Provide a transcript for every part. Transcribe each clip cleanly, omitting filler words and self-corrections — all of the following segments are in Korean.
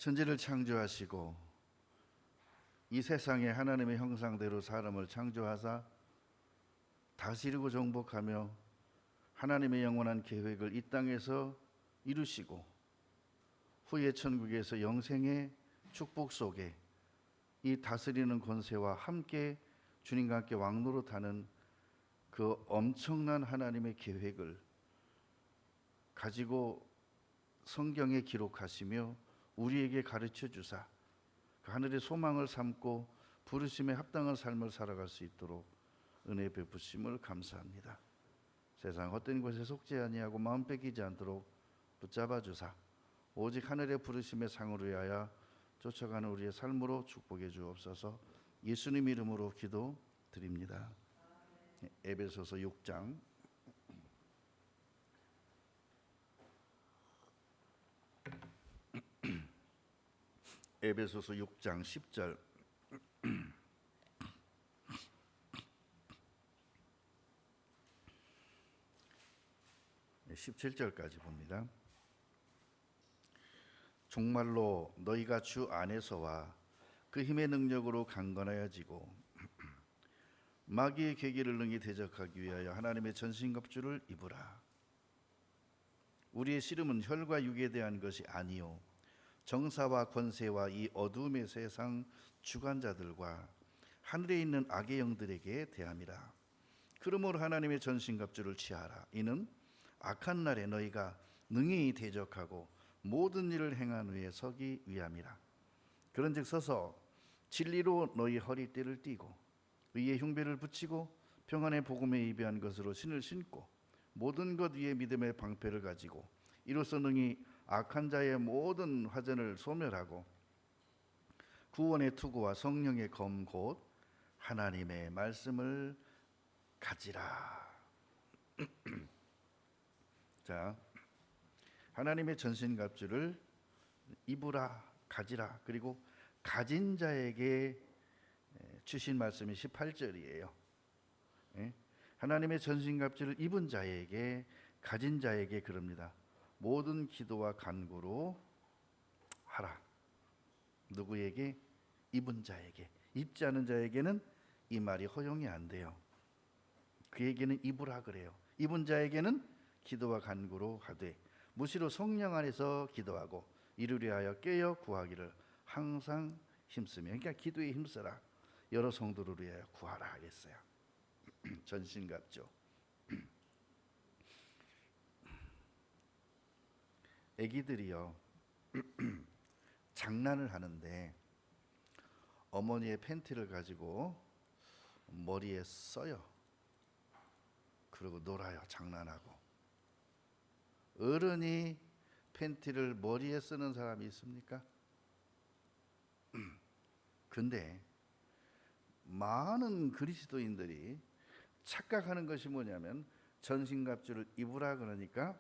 천지를 창조하시고 이 세상에 하나님의 형상대로 사람을 창조하사 다스리고 정복하며 하나님의 영원한 계획을 이 땅에서 이루시고 후에 천국에서 영생의 축복 속에 이 다스리는 권세와 함께 주님과 함께 왕노릇하는 그 엄청난 하나님의 계획을 가지고 성경에 기록하시며 우리에게 가르쳐 주사 그 하늘의 소망을 삼고 부르심에 합당한 삶을 살아갈 수 있도록 은혜 베푸심을 감사합니다. 세상 헛된 곳에 속지 아니하고 마음 뺏기지 않도록 붙잡아 주사 오직 하늘의 부르심의 상을 위하여 쫓아가는 우리의 삶으로 축복해 주옵소서. 예수님 이름으로 기도드립니다. 에베소서 6장 에베소서 6장 10절 17절까지 봅니다. 정말로 너희가 주 안에서와 그 힘의 능력으로 강건하여지고 마귀의 계기를 능히 대적하기 위하여 하나님의 전신갑주를 입으라. 우리의 씨름은 혈과 육에 대한 것이 아니요 정사와 권세와 이 어두움의 세상 주관자들과 하늘에 있는 악의 영들에게 대함이라. 그러므로 하나님의 전신갑주를 취하라. 이는 악한 날에 너희가 능히 대적하고 모든 일을 행한 후에 서기 위함이라. 그런즉 서서 진리로 너희 허리띠를 띠고 의의 흉배를 붙이고 평안의 복음에 예비한 것으로 신을 신고 모든 것 위에 믿음의 방패를 가지고 이로써 능히 악한 자의 모든 화전을 소멸하고 구원의 투구와 성령의 검 곧 하나님의 말씀을 가지라. 자, 하나님의 전신갑주를 입으라, 가지라. 그리고 가진 자에게 주신 말씀이 18절이에요. 하나님의 전신갑주를 입은 자에게, 가진 자에게 그럽니다. 모든 기도와 간구로 하라. 누구에게? 입은 자에게. 입지 않은 자에게는 이 말이 허용이 안 돼요. 그에게는 입으라 그래요. 입은 자에게는 기도와 간구로 하되 무시로 성령 안에서 기도하고 이를 위하여 깨어 구하기를 항상 힘쓰며. 그러니까 기도에 힘써라. 여러 성도를 위하여 구하라 하겠어요. 전신갑주. 애기들이요 장난을 하는데 어머니의 팬티를 가지고 머리에 써요. 그리고 놀아요. 장난하고. 어른이 팬티를 머리에 쓰는 사람이 있습니까? 근데 많은 그리스도인들이 착각하는 것이 뭐냐면 전신갑주를 입으라 그러니까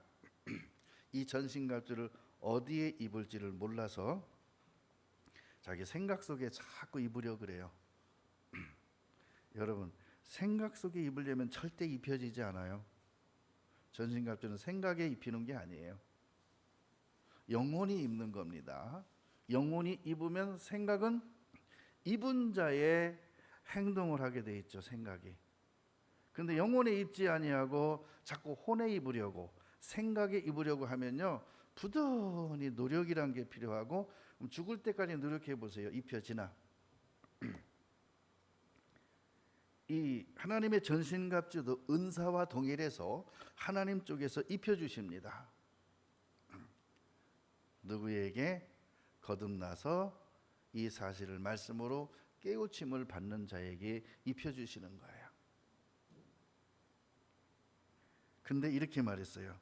이 전신갑주를 어디에 입을지를 몰라서 자기 생각 속에 자꾸 입으려 그래요. 여러분, 생각 속에 입으려면 절대 입혀지지 않아요. 전신갑주는 생각에 입히는 게 아니에요. 영혼이 입는 겁니다. 영혼이 입으면 생각은 입은 자의 행동을 하게 돼 있죠. 생각이. 근데 영혼에 입지 아니하고 자꾸 혼에 입으려고 생각에 입으려고 하면요 부단히 노력이란 게 필요하고 죽을 때까지 노력해 보세요. 입혀지나? 이 하나님의 전신갑주도 은사와 동일해서 하나님 쪽에서 입혀주십니다. 누구에게? 거듭나서 이 사실을 말씀으로 깨우침을 받는 자에게 입혀주시는 거예요. 근데 이렇게 말했어요.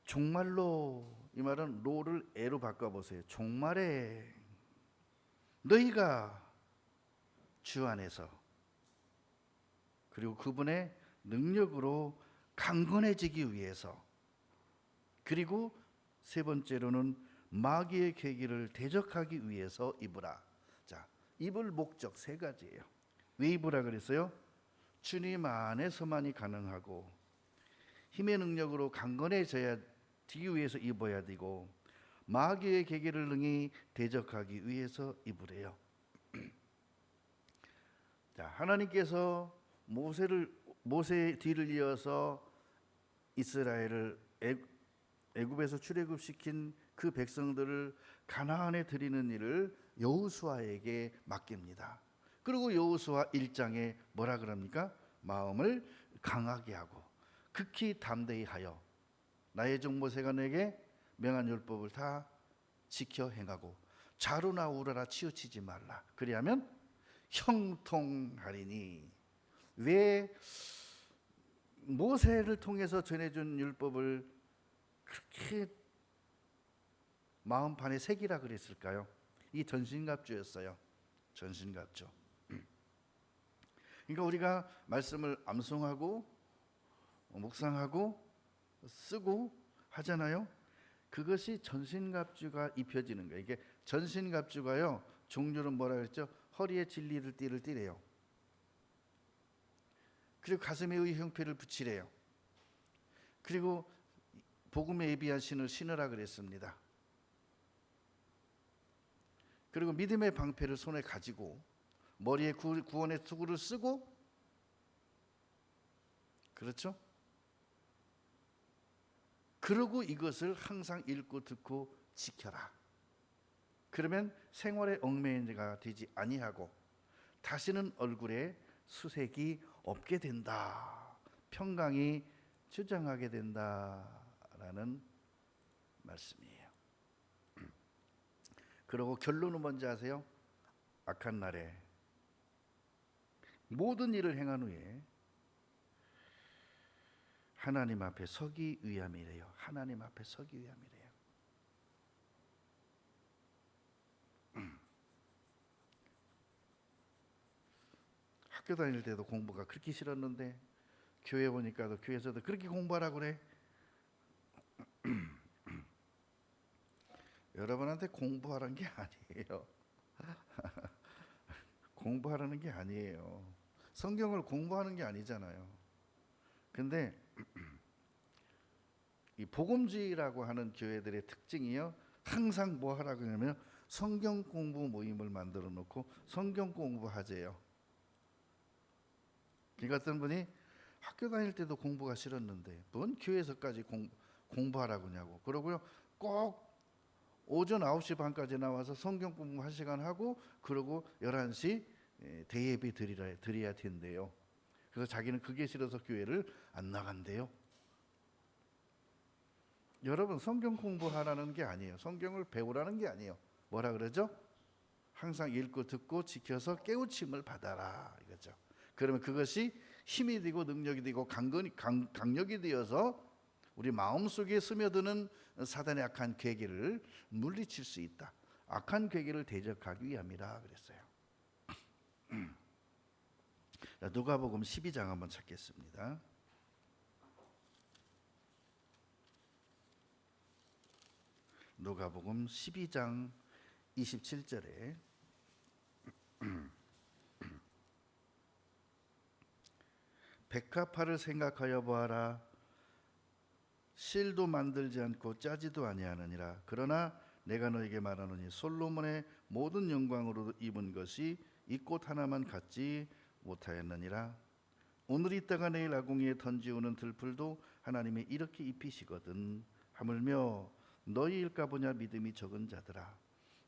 종말로, 이 말은 로를 에로 바꿔보세요. 종말에 너희가 주 안에서 그리고 그분의 능력으로 강건해지기 위해서, 그리고 세 번째로는 마귀의 계기를 대적하기 위해서 입으라. 자, 입을 목적 세 가지예요. 왜 입으라 그랬어요? 주님 안에서만이 가능하고 힘의 능력으로 강건해져야 되기 위해서 입어야 되고 마귀의 계계를 능히 대적하기 위해서 입으래요. 자, 하나님께서 모세의 뒤를 이어서 이스라엘을 애굽에서 출애굽시킨 그 백성들을 가나안에 들이는 일을 여호수아에게 맡깁니다. 그리고 여호수아 1장에 뭐라 그럽니까? 마음을 강하게 하고 극히 담대히 하여 나의 종 모세가 내게 명한 율법을 다 지켜 행하고 좌로나 우로나 치우치지 말라. 그리하면 형통하리니. 왜 모세를 통해서 전해준 율법을 그렇게 마음판에 새기라 그랬을까요? 이 전신갑주였어요. 전신갑주. 그러니까 우리가 말씀을 암송하고 묵상하고 쓰고 하잖아요. 그것이 전신갑주가 입혀지는 거예요. 이게 전신갑주가요, 종류는 뭐라 그랬죠? 허리에 진리를 띠를 띠래요. 그리고 가슴에 의 형패를 붙이래요. 그리고 복음에 예비한 신을 신으라 그랬습니다. 그리고 믿음의 방패를 손에 가지고 머리에 구원의 투구를 쓰고, 그렇죠? 그러고 이것을 항상 읽고 듣고 지켜라. 그러면 생활의 얽매이가 되지 아니하고 다시는 얼굴에 수색이 없게 된다. 평강이 주장하게 된다라는 말씀이에요. 그리고 결론은 뭔지 아세요? 악한 날에 모든 일을 행한 후에 하나님 앞에 서기 위함이래요. 하나님 앞에 서기 위함이래요. 학교 다닐 때도 공부가 그렇게 싫었는데 교회 오니까도 교회에서도 그렇게 공부하라고 그래. 여러분한테 공부하라는 게 아니에요. 공부하라는 게 아니에요. 성경을 공부하는 게 아니잖아요. 근데 이 복음주의라고 하는 교회들의 특징이요, 항상 뭐 하라고 하냐면 성경 공부 모임을 만들어 놓고 성경 공부하재요. 그러니까 어떤 분이 학교 다닐 때도 공부가 싫었는데 뭔 교회에서까지 공부하라고 하냐고. 그러고요, 꼭 오전 9시 반까지 나와서 성경 공부 1시간 하고, 그러고 11시 대예배 드려야 된대요. 그래서 자기는 그게 싫어서 교회를 안 나간대요. 여러분, 성경 공부하라는 게 아니에요. 성경을 배우라는 게 아니에요. 뭐라 그러죠? 항상 읽고 듣고 지켜서 깨우침을 받아라 이거죠. 그러면 그것이 힘이 되고 능력이 되고 강력이 되어서 우리 마음속에 스며드는 사단의 악한 괴계를 물리칠 수 있다. 악한 괴계를 대적하기 위함이라 그랬어요. 누가복음 12장 한번 찾겠습니다. 누가복음 12장 27절에 백합화를 생각하여 보아라. 실도 만들지 않고 짜지도 아니하느니라. 그러나 내가 너에게 말하노니 솔로몬의 모든 영광으로 입은 것이 이 꽃 하나만 갖지 못하였느니라. 오늘 있다가 내일 아궁이에 던지우는 들풀도 하나님이 이렇게 입히시거든. 하물며 너희일까 보냐 믿음이 적은 자들아.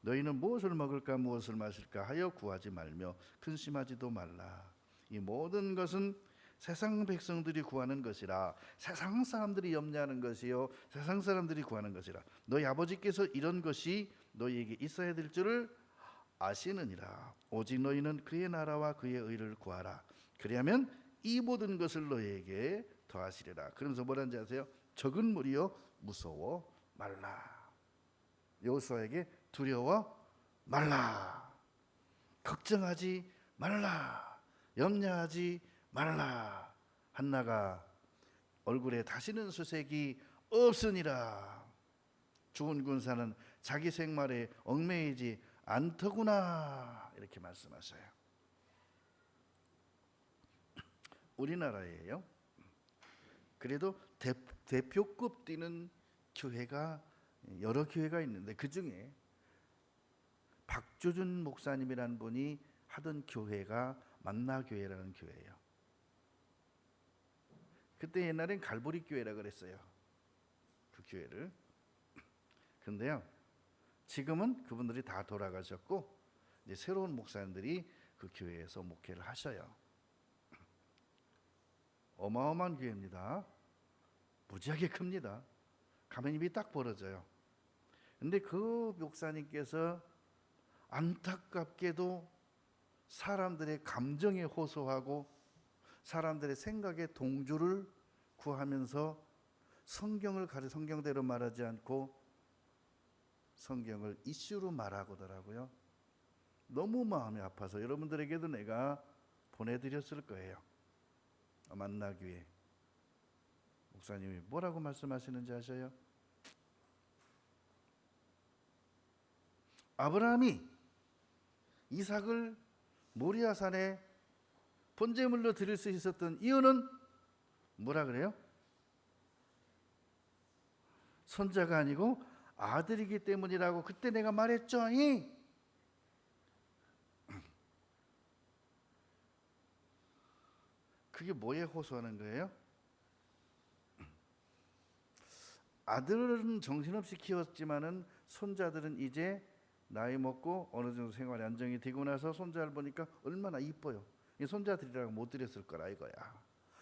너희는 무엇을 먹을까 무엇을 마실까 하여 구하지 말며 근심하지도 말라. 이 모든 것은 세상 백성들이 구하는 것이라. 세상 사람들이 염려하는 것이요 세상 사람들이 구하는 것이라. 너희 아버지께서 이런 것이 너희에게 있어야 될 줄을 아시느니라. 오직 너희는 그의 나라와 그의 의를 구하라. 그리하면 이 모든 것을 너희에게 더하시리라. 그러면서 뭐라는지 아세요? 적은 무리여 무서워 말라. 여호수아에게 두려워 말라. 걱정하지 말라. 염려하지 말라. 한나가 얼굴에 다시는 수색이 없으니라. 좋은 군사는 자기 생활에 얽매이지 않더구나. 이렇게 말씀하셔요. 우리나라에요, 그래도 대표급 뛰는 교회가 여러 교회가 있는데 그 중에 박조준 목사님이라는 분이 하던 교회가 만나교회라는 교회예요. 그때 옛날엔 갈보리 교회라 그랬어요. 그 교회를. 근데요, 지금은 그분들이 다 돌아가셨고 이제 새로운 목사님들이 그 교회에서 목회를 하셔요. 어마어마한 교회입니다. 무지하게 큽니다. 가면 입이 딱 벌어져요. 근데 그 목사님께서 안타깝게도 사람들의 감정에 호소하고 사람들의 생각에 동조를 구하면서 성경대로 말하지 않고 성경을 이슈로 말하고더라고요. 너무 마음이 아파서 여러분들에게도 내가 보내드렸을 거예요. 만나교회 목사님이 뭐라고 말씀하시는지 아셔요? 아브라함이 이삭을 모리아산에 번제물로 드릴 수 있었던 이유는 뭐라 그래요? 손자가 아니고 아들이기 때문이라고 그때 내가 말했죠. 그게 뭐에 호소하는 거예요? 아들은 정신없이 키웠지만은 손자들은 이제 나이 먹고 어느 정도 생활이 안정이 되고 나서 손자를 보니까 얼마나 이뻐요. 이 손자들이라고 못 드렸을 거라 이거야.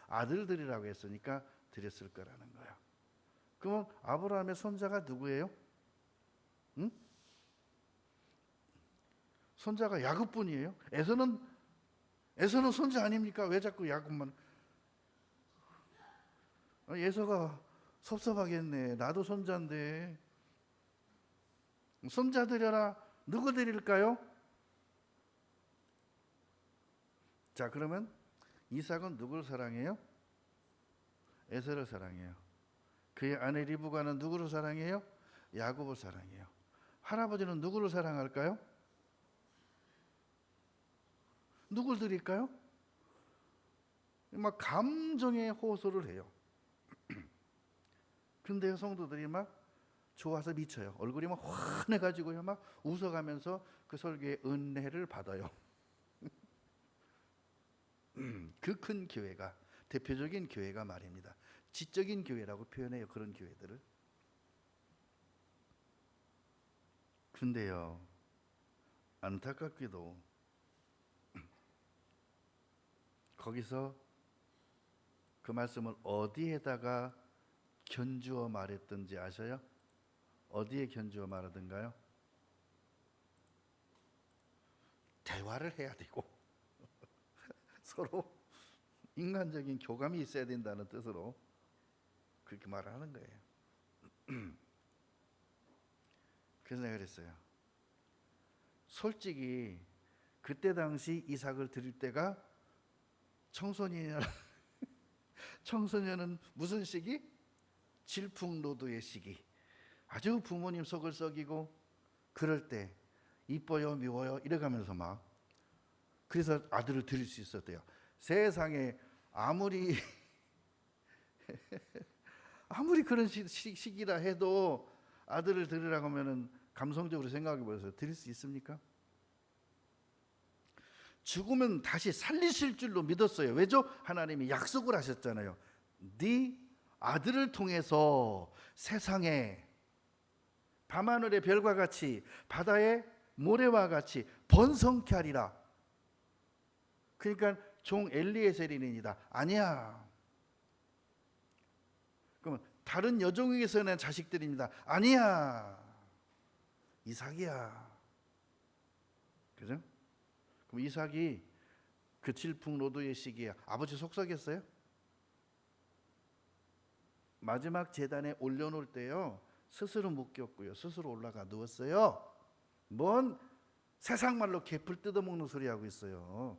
아들들이라고 했으니까 드렸을 거라는 거야. 그러면 아브라함의 손자가 누구예요? 응? 손자가 야곱뿐이에요. 에서는 손자 아닙니까? 왜 자꾸 야곱만? 에서가 섭섭하겠네. 나도 손자인데. 손자 드려라. 누구 드릴까요? 자, 그러면 이삭은 누구를 사랑해요? 에서를 사랑해요. 그의 아내 리브가는 누구를 사랑해요? 야곱을 사랑해요. 할아버지는 누구를 사랑할까요? 누굴 드릴까요? 막 감정의 호소를 해요. 근데 성도들이 막 좋아서 미쳐요. 얼굴이 막 환해가지고요, 막 웃어가면서 그 설교의 은혜를 받아요. 그 큰 교회가, 대표적인 교회가 말입니다. 지적인 교회라고 표현해요, 그런 교회들을. 근데요, 안타깝게도 거기서 그 말씀을 어디에다가 견주어 말했던지 아셔요? 어디에 견주어 말하던가요? 대화를 해야 되고 서로 인간적인 교감이 있어야 된다는 뜻으로 그렇게 말하는 거예요. 그래서 내가 그랬어요. 솔직히 그때 당시 이삭을 드릴 때가 청소년은 무슨 시기? 질풍노도의 시기. 아주 부모님 속을 썩이고 그럴 때 이뻐요 미워요 이래가면서 막 그래서 아들을 드릴 수 있었대요. 세상에 아무리 그런 시기라 해도 아들을 드리라고 하면은 감성적으로 생각해 보세요. 드릴 수 있습니까? 죽으면 다시 살리실 줄로 믿었어요. 왜죠? 하나님이 약속을 하셨잖아요. 네 아들을 통해서 세상에 밤하늘의 별과 같이 바다의 모래와 같이 번성케 하리라. 그러니까 종 엘리에셀이니이다. 아니야. 그러면 다른 여종에게서 난 자식들입니다. 아니야. 이삭이야. 그죠? 그럼 이삭이 그 질풍노도의 시기에 아버지 속삭였어요? 마지막 제단에 올려놓을 때요 스스로 묶였고요 스스로 올라가 누웠어요. 뭔 세상 말로 개풀 뜯어먹는 소리 하고 있어요.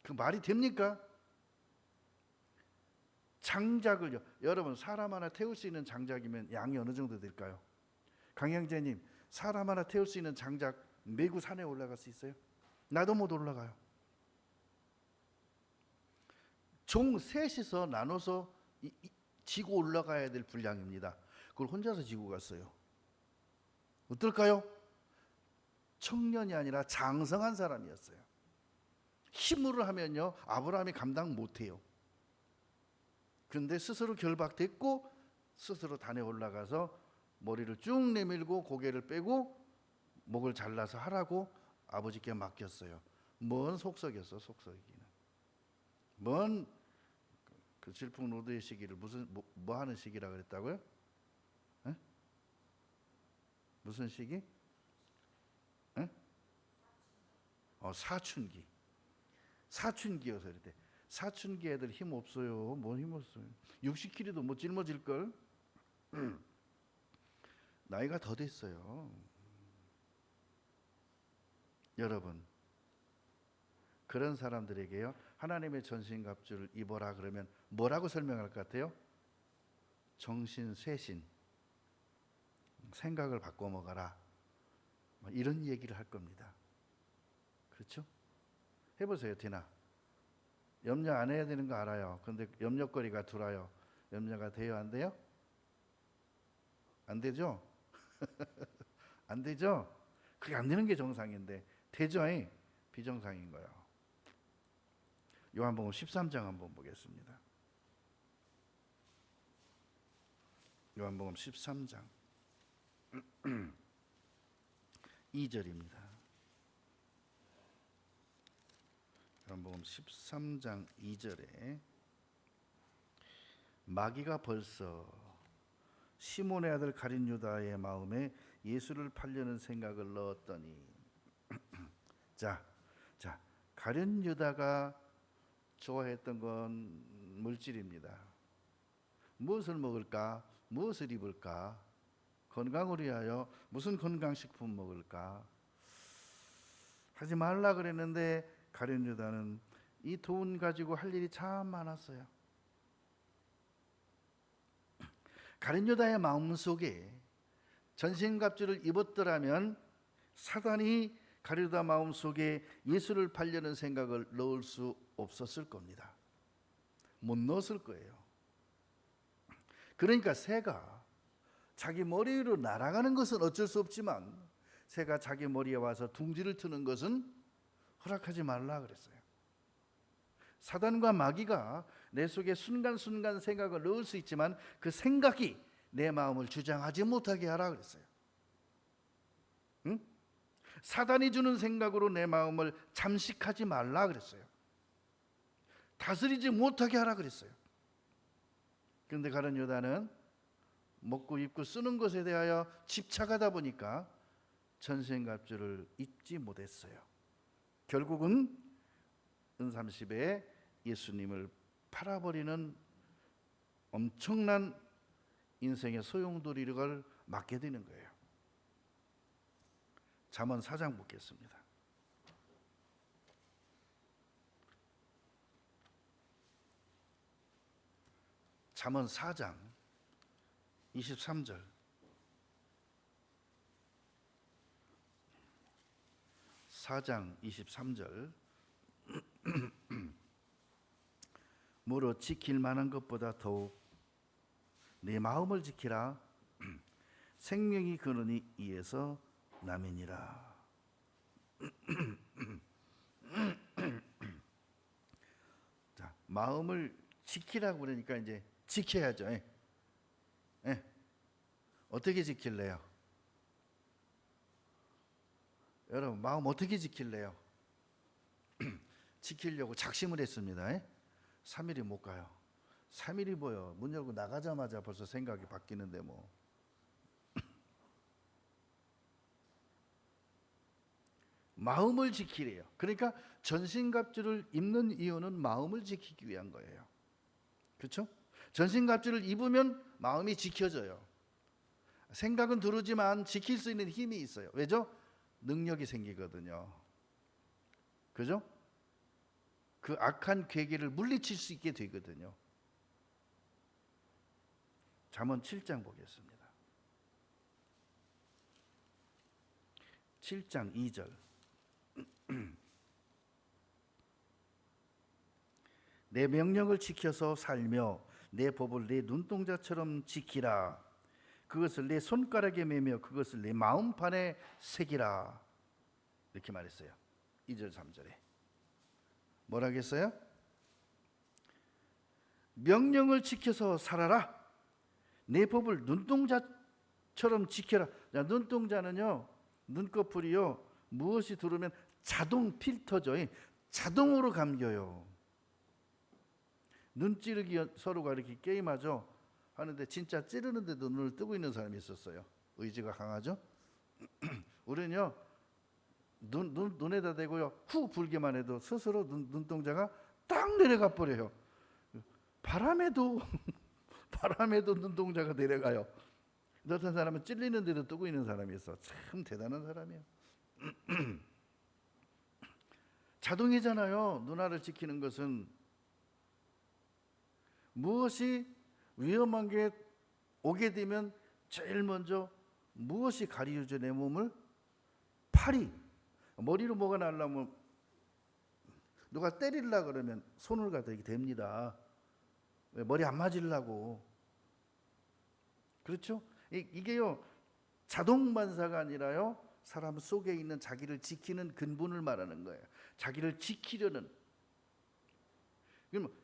그 말이 됩니까? 장작을요, 여러분 사람 하나 태울 수 있는 장작이면 양이 어느 정도 될까요? 강영재님, 사람 하나 태울 수 있는 장작 메고 산에 올라갈 수 있어요? 나도 못 올라가요. 종 셋이서 나눠서 지고 올라가야 될 분량입니다. 그걸 혼자서 지고 갔어요. 어떨까요? 청년이 아니라 장성한 사람이었어요. 힘으로 하면요 아브라함이 감당 못해요. 그런데 스스로 결박됐고 스스로 단에 올라가서 머리를 쭉 내밀고 고개를 빼고 목을 잘라서 하라고 아버지께 맡겼어요. 뭔 속썩였어, 속썩이기는. 뭔 그 질풍노도의 시기를 무슨 뭐 하는 시기라 그랬다고요? 에? 무슨 시기? 에? 사춘기. 사춘기여서 그랬대. 사춘기 애들 힘 없어요. 뭔 힘 없어요. 60kg도 못 짊어질 걸. 나이가 더 됐어요. 여러분, 그런 사람들에게요 하나님의 전신갑주를 입어라 그러면 뭐라고 설명할 것 같아요? 정신 쇄신, 생각을 바꿔 먹어라, 이런 얘기를 할 겁니다. 그렇죠? 해보세요. 티나 염려 안 해야 되는 거 알아요. 근데 염려거리가 들어요. 염려가 돼요? 안 돼요? 안 되죠? 안 되죠? 그게 안 되는 게 정상인데 되죠? 비정상인 거예요. 요한복음 13장 한번 보겠습니다. 요한복음 13장 2절입니다. 요한복음 13장 2절에 마귀가 벌써 시몬의 아들 가룟 유다의 마음에 예수를 팔려는 생각을 넣었더니 자 가룟 유다가 좋아했던 건 물질입니다. 무엇을 먹을까? 무엇을 입을까? 건강을 위하여 무슨 건강식품 먹을까? 하지 말라 그랬는데 가룟 유다는 이 돈 가지고 할 일이 참 많았어요. 가룟 유다의 마음속에 전신갑주를 입었더라면 사단이 가룟 유다 마음속에 예수를 팔려는 생각을 넣을 수 없었을 겁니다. 못 넣었을 거예요. 그러니까 새가 자기 머리 위로 날아가는 것은 어쩔 수 없지만 새가 자기 머리에 와서 둥지를 트는 것은 허락하지 말라 그랬어요. 사단과 마귀가 내 속에 순간순간 생각을 넣을 수 있지만 그 생각이 내 마음을 주장하지 못하게 하라 그랬어요. 응? 사단이 주는 생각으로 내 마음을 잠식하지 말라 그랬어요. 다스리지 못하게 하라 그랬어요. 그런데 가룟 유다는 먹고 입고 쓰는 것에 대하여 집착하다 보니까 전신갑주를 입지 못했어요. 결국은 은30에 예수님을 팔아버리는 엄청난 인생의 소용돌이를 맞게 되는 거예요. 잠언 4장 보겠습니다. 잠언 4장 23절. (4장 23절) 무릇 지킬 만한 것보다 더욱 내 마음을 지키라. 생명이 그러니 이에서 남이니라. 자, 마음을 지키라고 그러니까 이제 지켜야죠. 어떻게 지킬래요? 여러분 마음 어떻게 지킬래요? 지키려고 작심을 했습니다. 3일이 못 가요. 3일이 뭐요? 문 열고 나가자마자 벌써 생각이 바뀌는데 뭐. 마음을 지키래요. 그러니까 전신갑주를 입는 이유는 마음을 지키기 위한 거예요. 그렇죠? 전신갑주를 입으면 마음이 지켜져요. 생각은 두르지만 지킬 수 있는 힘이 있어요. 왜죠? 능력이 생기거든요. 그죠? 그 악한 괴계를 물리칠 수 있게 되거든요. 잠언 7장 보겠습니다. 7장 2절. 내 명령을 지켜서 살며 내 법을 내 눈동자처럼 지키라. 그것을 내 손가락에 매며 그것을 내 마음판에 새기라. 이렇게 말했어요. 2절 3절에 뭐라 하겠어요? 명령을 지켜서 살아라. 내 법을 눈동자처럼 지켜라. 자, 눈동자는요, 눈꺼풀이요, 무엇이 들어오면 자동 필터죠. 자동으로 감겨요. 눈 찌르기 서로가 이렇게 게임하죠. 하는데 진짜 찌르는데도 눈을 뜨고 있는 사람이 있었어요. 의지가 강하죠. 우리는요, 눈에다 대고요, 후 불기만 해도 스스로 눈동자가 딱 내려가 버려요. 바람에도 눈동자가 내려가요. 어떤 사람은 찔리는데도 뜨고 있는 사람이 있어. 참 대단한 사람이에요. 자동이잖아요. 눈알을 지키는 것은. 무엇이 위험한 게 오게 되면 제일 먼저 무엇이 가리우죠? 내 몸을? 팔이. 머리로 뭐가 날라면 누가 때리려고 그러면 손을 갖다 이렇게 댑니다. 왜? 머리 안 맞으려고. 그렇죠? 이게요, 자동 반사가 아니라요, 사람 속에 있는 자기를 지키는 근본을 말하는 거예요. 자기를 지키려는.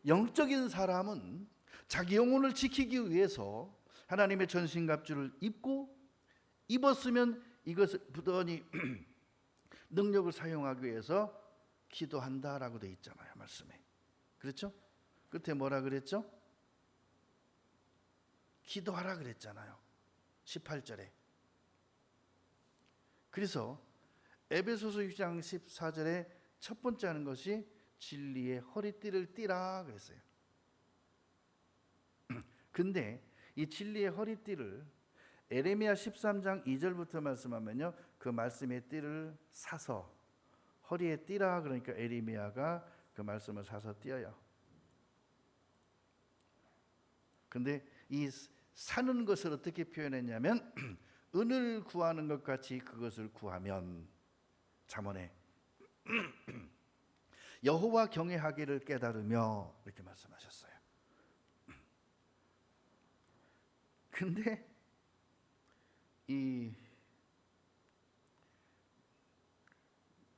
영적인 사람은 자기 영혼을 지키기 위해서 하나님의 전신갑주를 입었으면 이것을 부단히 능력을 사용하기 위해서 기도한다라고 되어 있잖아요, 말씀에. 그렇죠? 끝에 뭐라 그랬죠? 기도하라 그랬잖아요, 18절에. 그래서 에베소서 6장 14절에 첫 번째 하는 것이 진리의 허리띠를 띠라 그랬어요. 근데 이 진리의 허리띠를 에레미야 13장 2절부터 말씀하면요, 그 말씀의 띠를 사서 허리에 띠라 그러니까 에레미야가 그 말씀을 사서 띄어요. 근데 이 사는 것을 어떻게 표현했냐면 은을 구하는 것 같이 그것을 구하면, 잠언에 여호와 경외하기를 깨달으며 이렇게 말씀하셨어요. 근데 이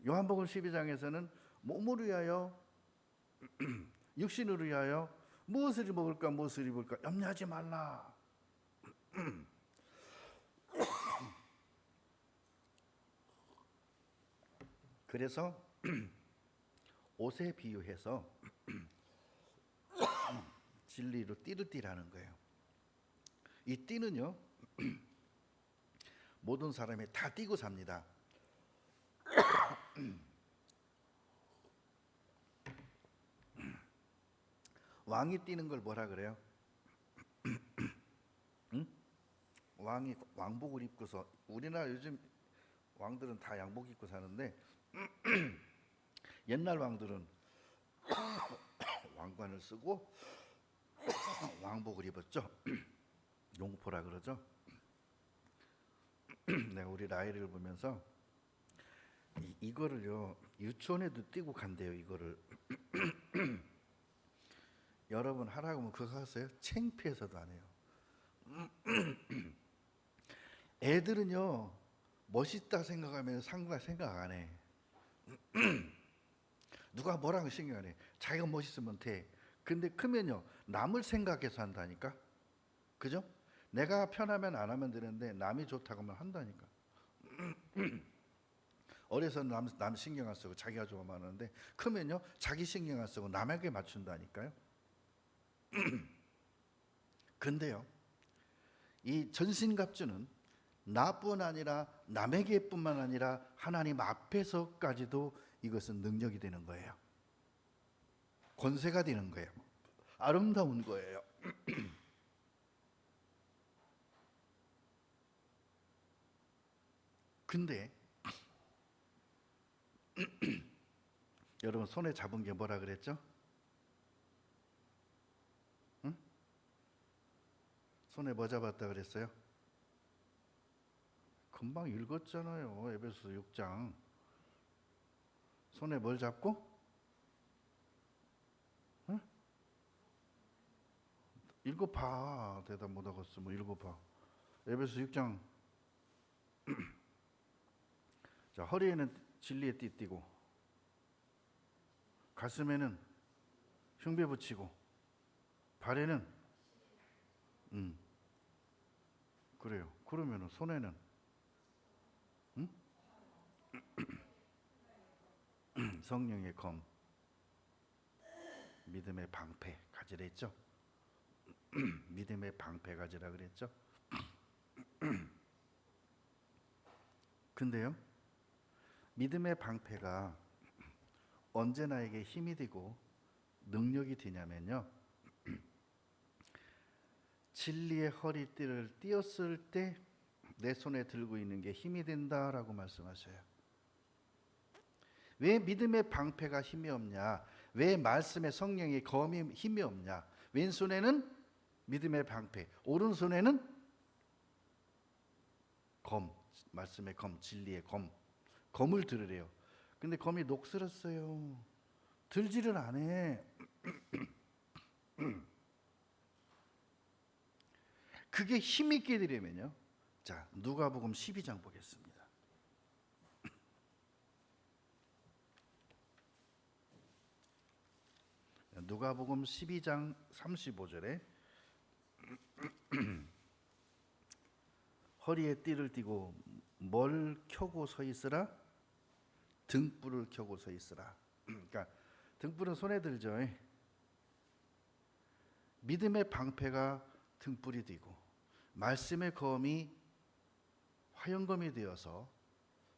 요한복음 12장에서는 몸을 위하여 육신을 위하여 무엇을 먹을까 무엇을 입을까 염려하지 말라. 그래서 옷에 비유해서 진리로 띠를 띠라는 거예요. 이 띠는요, 모든 사람이 다 띠고 삽니다. 왕이 띠는 걸 뭐라 그래요? 응? 왕이 왕복을 입고서, 우리나라 요즘 왕들은 다 양복 입고 사는데 옛날 왕들은 왕관을 쓰고 왕복을 입었죠. 용포라 그러죠. 내가 우리 라이를 보면서 이거를요, 유치원에도 띄고 간대요. 이거를 여러분 하라고 하면 그거 하세요? 창피해서도 안 해요. 애들은요, 멋있다 생각하면 상관 생각 안 해. 누가 뭐라고 신경 안 해. 자기가 멋있으면 돼. 근데 크면요, 남을 생각해서 한다니까. 그죠? 내가 편하면 안 하면 되는데 남이 좋다고 하면 한다니까. 어려서는 남 신경 안 쓰고 자기가 좋아하면 하는데, 크면요, 자기 신경 안 쓰고 남에게 맞춘다니까요. 근데요, 이 전신갑주는 나뿐 아니라 남에게뿐만 아니라 하나님 앞에서까지도 이것은 능력이 되는 거예요. 권세가 되는 거예요. 아름다운 거예요. 근데 여러분 손에 잡은 게 뭐라 그랬죠? 응? 손에 뭐 잡았다 그랬어요? 금방 읽었잖아요. 에베소서 6장. 손에 뭘 잡고? 응? 읽어봐. 대답 못하겠으면 읽어봐. 에베소 6장. 자, 허리에는 진리의 띠 띠고 가슴에는 흉배 붙이고 발에는 그래요. 그러면은 손에는 성령의 검, 믿음의 방패 가지라 했죠. 믿음의 방패 가지라 그랬죠. 근데요, 믿음의 방패가 언제 나에게 힘이 되고 능력이 되냐면요, 진리의 허리띠를 띄었을 때 내 손에 들고 있는 게 힘이 된다라고 말씀하셔요. 왜 믿음의 방패가 힘이 없냐? 왜 말씀의 성령의 검이 힘이 없냐? 왼손에는 믿음의 방패, 오른손에는 검, 말씀의 검, 진리의 검을 들으래요. 근데 검이 녹슬었어요. 들지를 않아. 그게 힘 있게 되려면요. 자, 누가복음 12장 보겠습니다. 누가복음 12장 35절에 허리에 띠를 띠고 뭘 켜고 서 있으라? 등불을 켜고 서 있으라. 그러니까 등불은 손에 들죠. 믿음의 방패가 등불이 되고 말씀의 검이 화영검이 되어서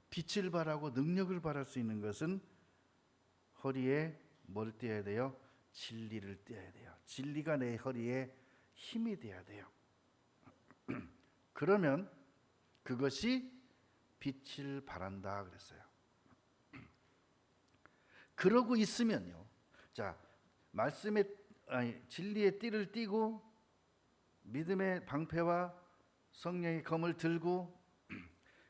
빛을 발하고 능력을 발할 수 있는 것은 허리에 뭘 띄어야 돼요? 진리를 띄어야 돼요. 진리가 내 허리에 힘이 돼야 돼요. 그러면 그것이 빛을 발한다 그랬어요. 그러고 있으면요. 자, 말씀의 진리의 띠를 띠고 믿음의 방패와 성령의 검을 들고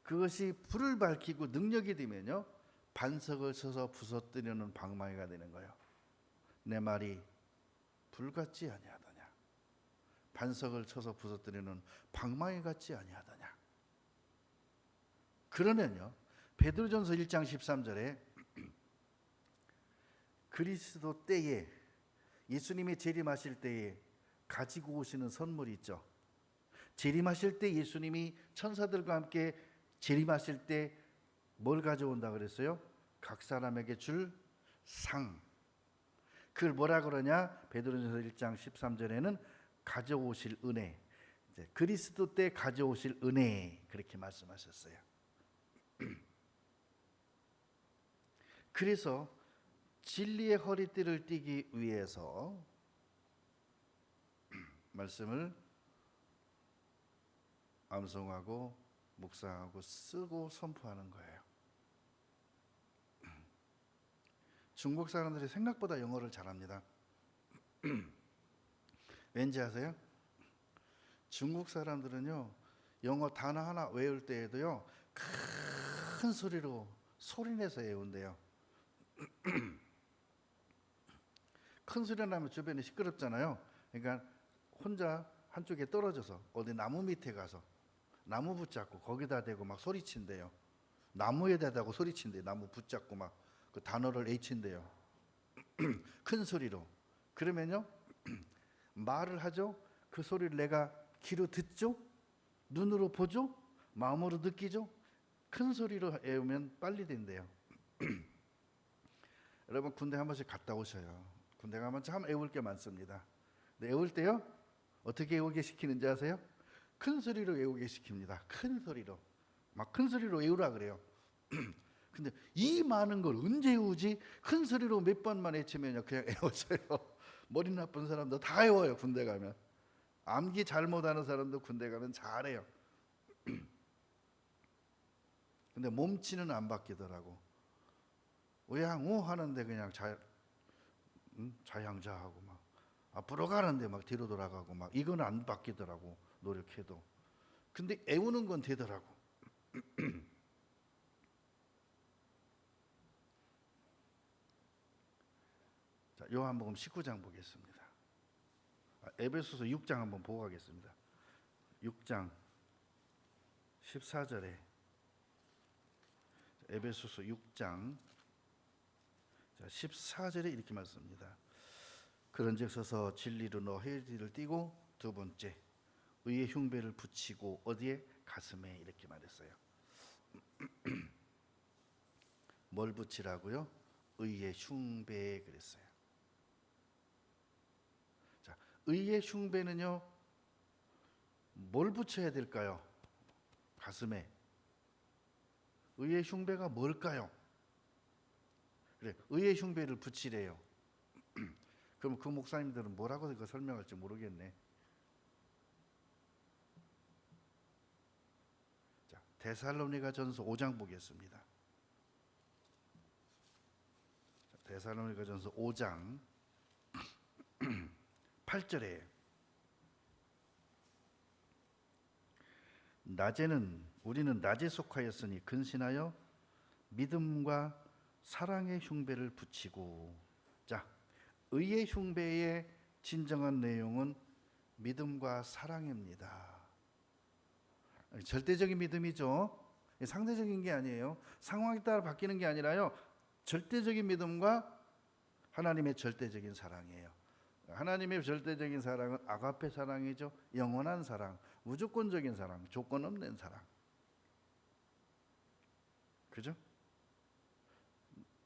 그것이 불을 밝히고 능력이 되면요. 반석을 쳐서 부서뜨리는 방망이가 되는 거예요. 내 말이 불같지 아니하더냐. 반석을 쳐서 부서뜨리는 방망이 같지 아니하더냐. 그러면요. 베드로전서 1장 13절에 그리스도 때에 예수님이 재림하실 때에 가지고 오시는 선물이 있죠. 재림하실 때 예수님이 천사들과 함께 재림하실 때 뭘 가져온다 그랬어요? 각 사람에게 줄 상. 그걸 뭐라 그러냐? 베드로전서 1장 13절에는 가져오실 은혜. 이제 그리스도 때 가져오실 은혜 그렇게 말씀하셨어요. 그래서 진리의 허리띠를 띠기 위해서 말씀을 암송하고 묵상하고 쓰고 선포하는 거예요. 중국 사람들이 생각보다 영어를 잘합니다. 왠지 아세요? 중국 사람들은요, 영어 단어 하나 외울 때에도요, 큰 소리로 소리내서 외운대요. 큰 소리 나면 주변이 시끄럽잖아요. 그러니까 혼자 한쪽에 떨어져서 어디 나무 밑에 가서 나무 붙잡고 거기다 대고 막 소리친대요. 나무에다 대고 소리친대요. 나무 붙잡고 막 그 단어를 외친대요. 큰 소리로. 그러면요 말을 하죠. 그 소리를 내가 귀로 듣죠. 눈으로 보죠. 마음으로 느끼죠. 큰 소리로 외우면 빨리 된대요. 여러분 군대 한 번씩 갔다 오셔요. 군대 가면 참 외울 게 많습니다. 근데 외울 때요 어떻게 외우게 시키는지 아세요? 큰 소리로 외우게 시킵니다. 큰 소리로. 막 큰 소리로 외우라 그래요. 근데 이 많은 걸 언제 외우지? 큰 소리로 몇 번만 외치면요 그냥 외워져요. 머리 나쁜 사람도 다 외워요. 군대 가면. 암기 잘 못하는 사람도 군대 가면 잘해요. 근데 몸치는 안 바뀌더라고. 의향우 하는데 그냥 자양자하고 막 앞으로 가는데 막 뒤로 돌아가고 막 이건 안 바뀌더라고. 노력해도. 근데 외우는 건 되더라고. 자, 요한복음 19장 보겠습니다. 에베소서 6장 한번 보고 가겠습니다. 6장 14절에 에베소서 6장 14절에 이렇게 말씀합니다. 그런즉 서서 진리로 너 헤어지를 띠고 두 번째 의의 흉배를 붙이고 어디에? 가슴에 이렇게 말했어요. 뭘 붙이라고요? 의의 흉배에 그랬어요. 자, 의의 흉배는요 뭘 붙여야 될까요? 가슴에. 의의 흉배가 뭘까요? 그래, 의의 흉배를 붙이래요. 그럼 그 목사님들은 뭐라고 이거 설명할지 모르겠네. 자, 데살로니가전서 5장 보겠습니다. 데살로니가전서 5장 8절에 우리는 낮에 속하였으니 근신하여 믿음과 사랑의 흉배를 붙이고. 자, 의의 흉배의 진정한 내용은 믿음과 사랑입니다. 절대적인 믿음이죠. 상대적인 게 아니에요. 상황에 따라 바뀌는 게 아니라요. 절대적인 믿음과 하나님의 절대적인 사랑이에요. 하나님의 절대적인 사랑은 아가페 사랑이죠. 영원한 사랑, 무조건적인 사랑, 조건 없는 사랑. 그죠?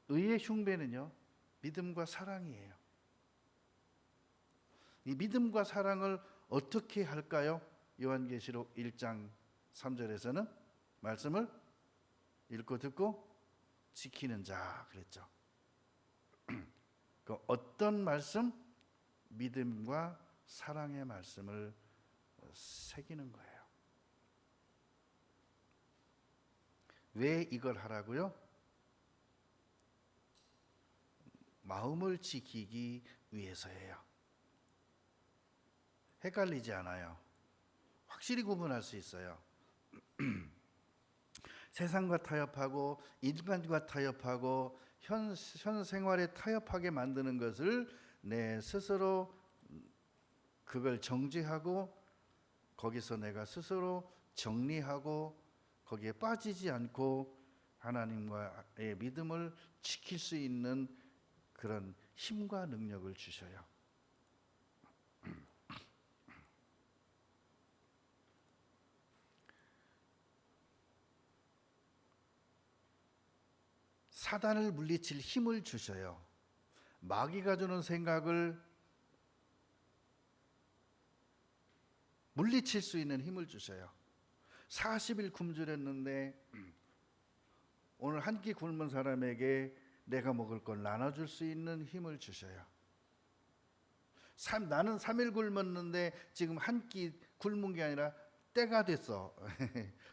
의의 흉배는요, 믿음과 사랑이에요. 이 믿음과 사랑을 어떻게 할까요? 요한계시록 1장 3절에서는 말씀을 읽고 듣고 지키는 자 그랬죠. 그 어떤 말씀? 믿음과 사랑의 말씀을 새기는 거예요. 왜 이걸 하라고요? 마음을 지키기 위해서예요. 헷갈리지 않아요. 확실히 구분할 수 있어요. 세상과 타협하고 인간과 타협하고 현 생활에 타협하게 만드는 것을 내 스스로 그걸 정지하고 거기서 내가 스스로 정리하고 거기에 빠지지 않고 하나님과의 믿음을 지킬 수 있는 그런 힘과 능력을 주셔요. 사단을 물리칠 힘을 주셔요. 마귀가 주는 생각을 물리칠 수 있는 힘을 주셔요. 40일 굶주렸는데 오늘 한 끼 굶은 사람에게 내가 먹을 걸 나눠줄 수 있는 힘을 주셔요. 나는 3일 굶었는데 지금 한 끼 굶은 게 아니라 때가 됐어.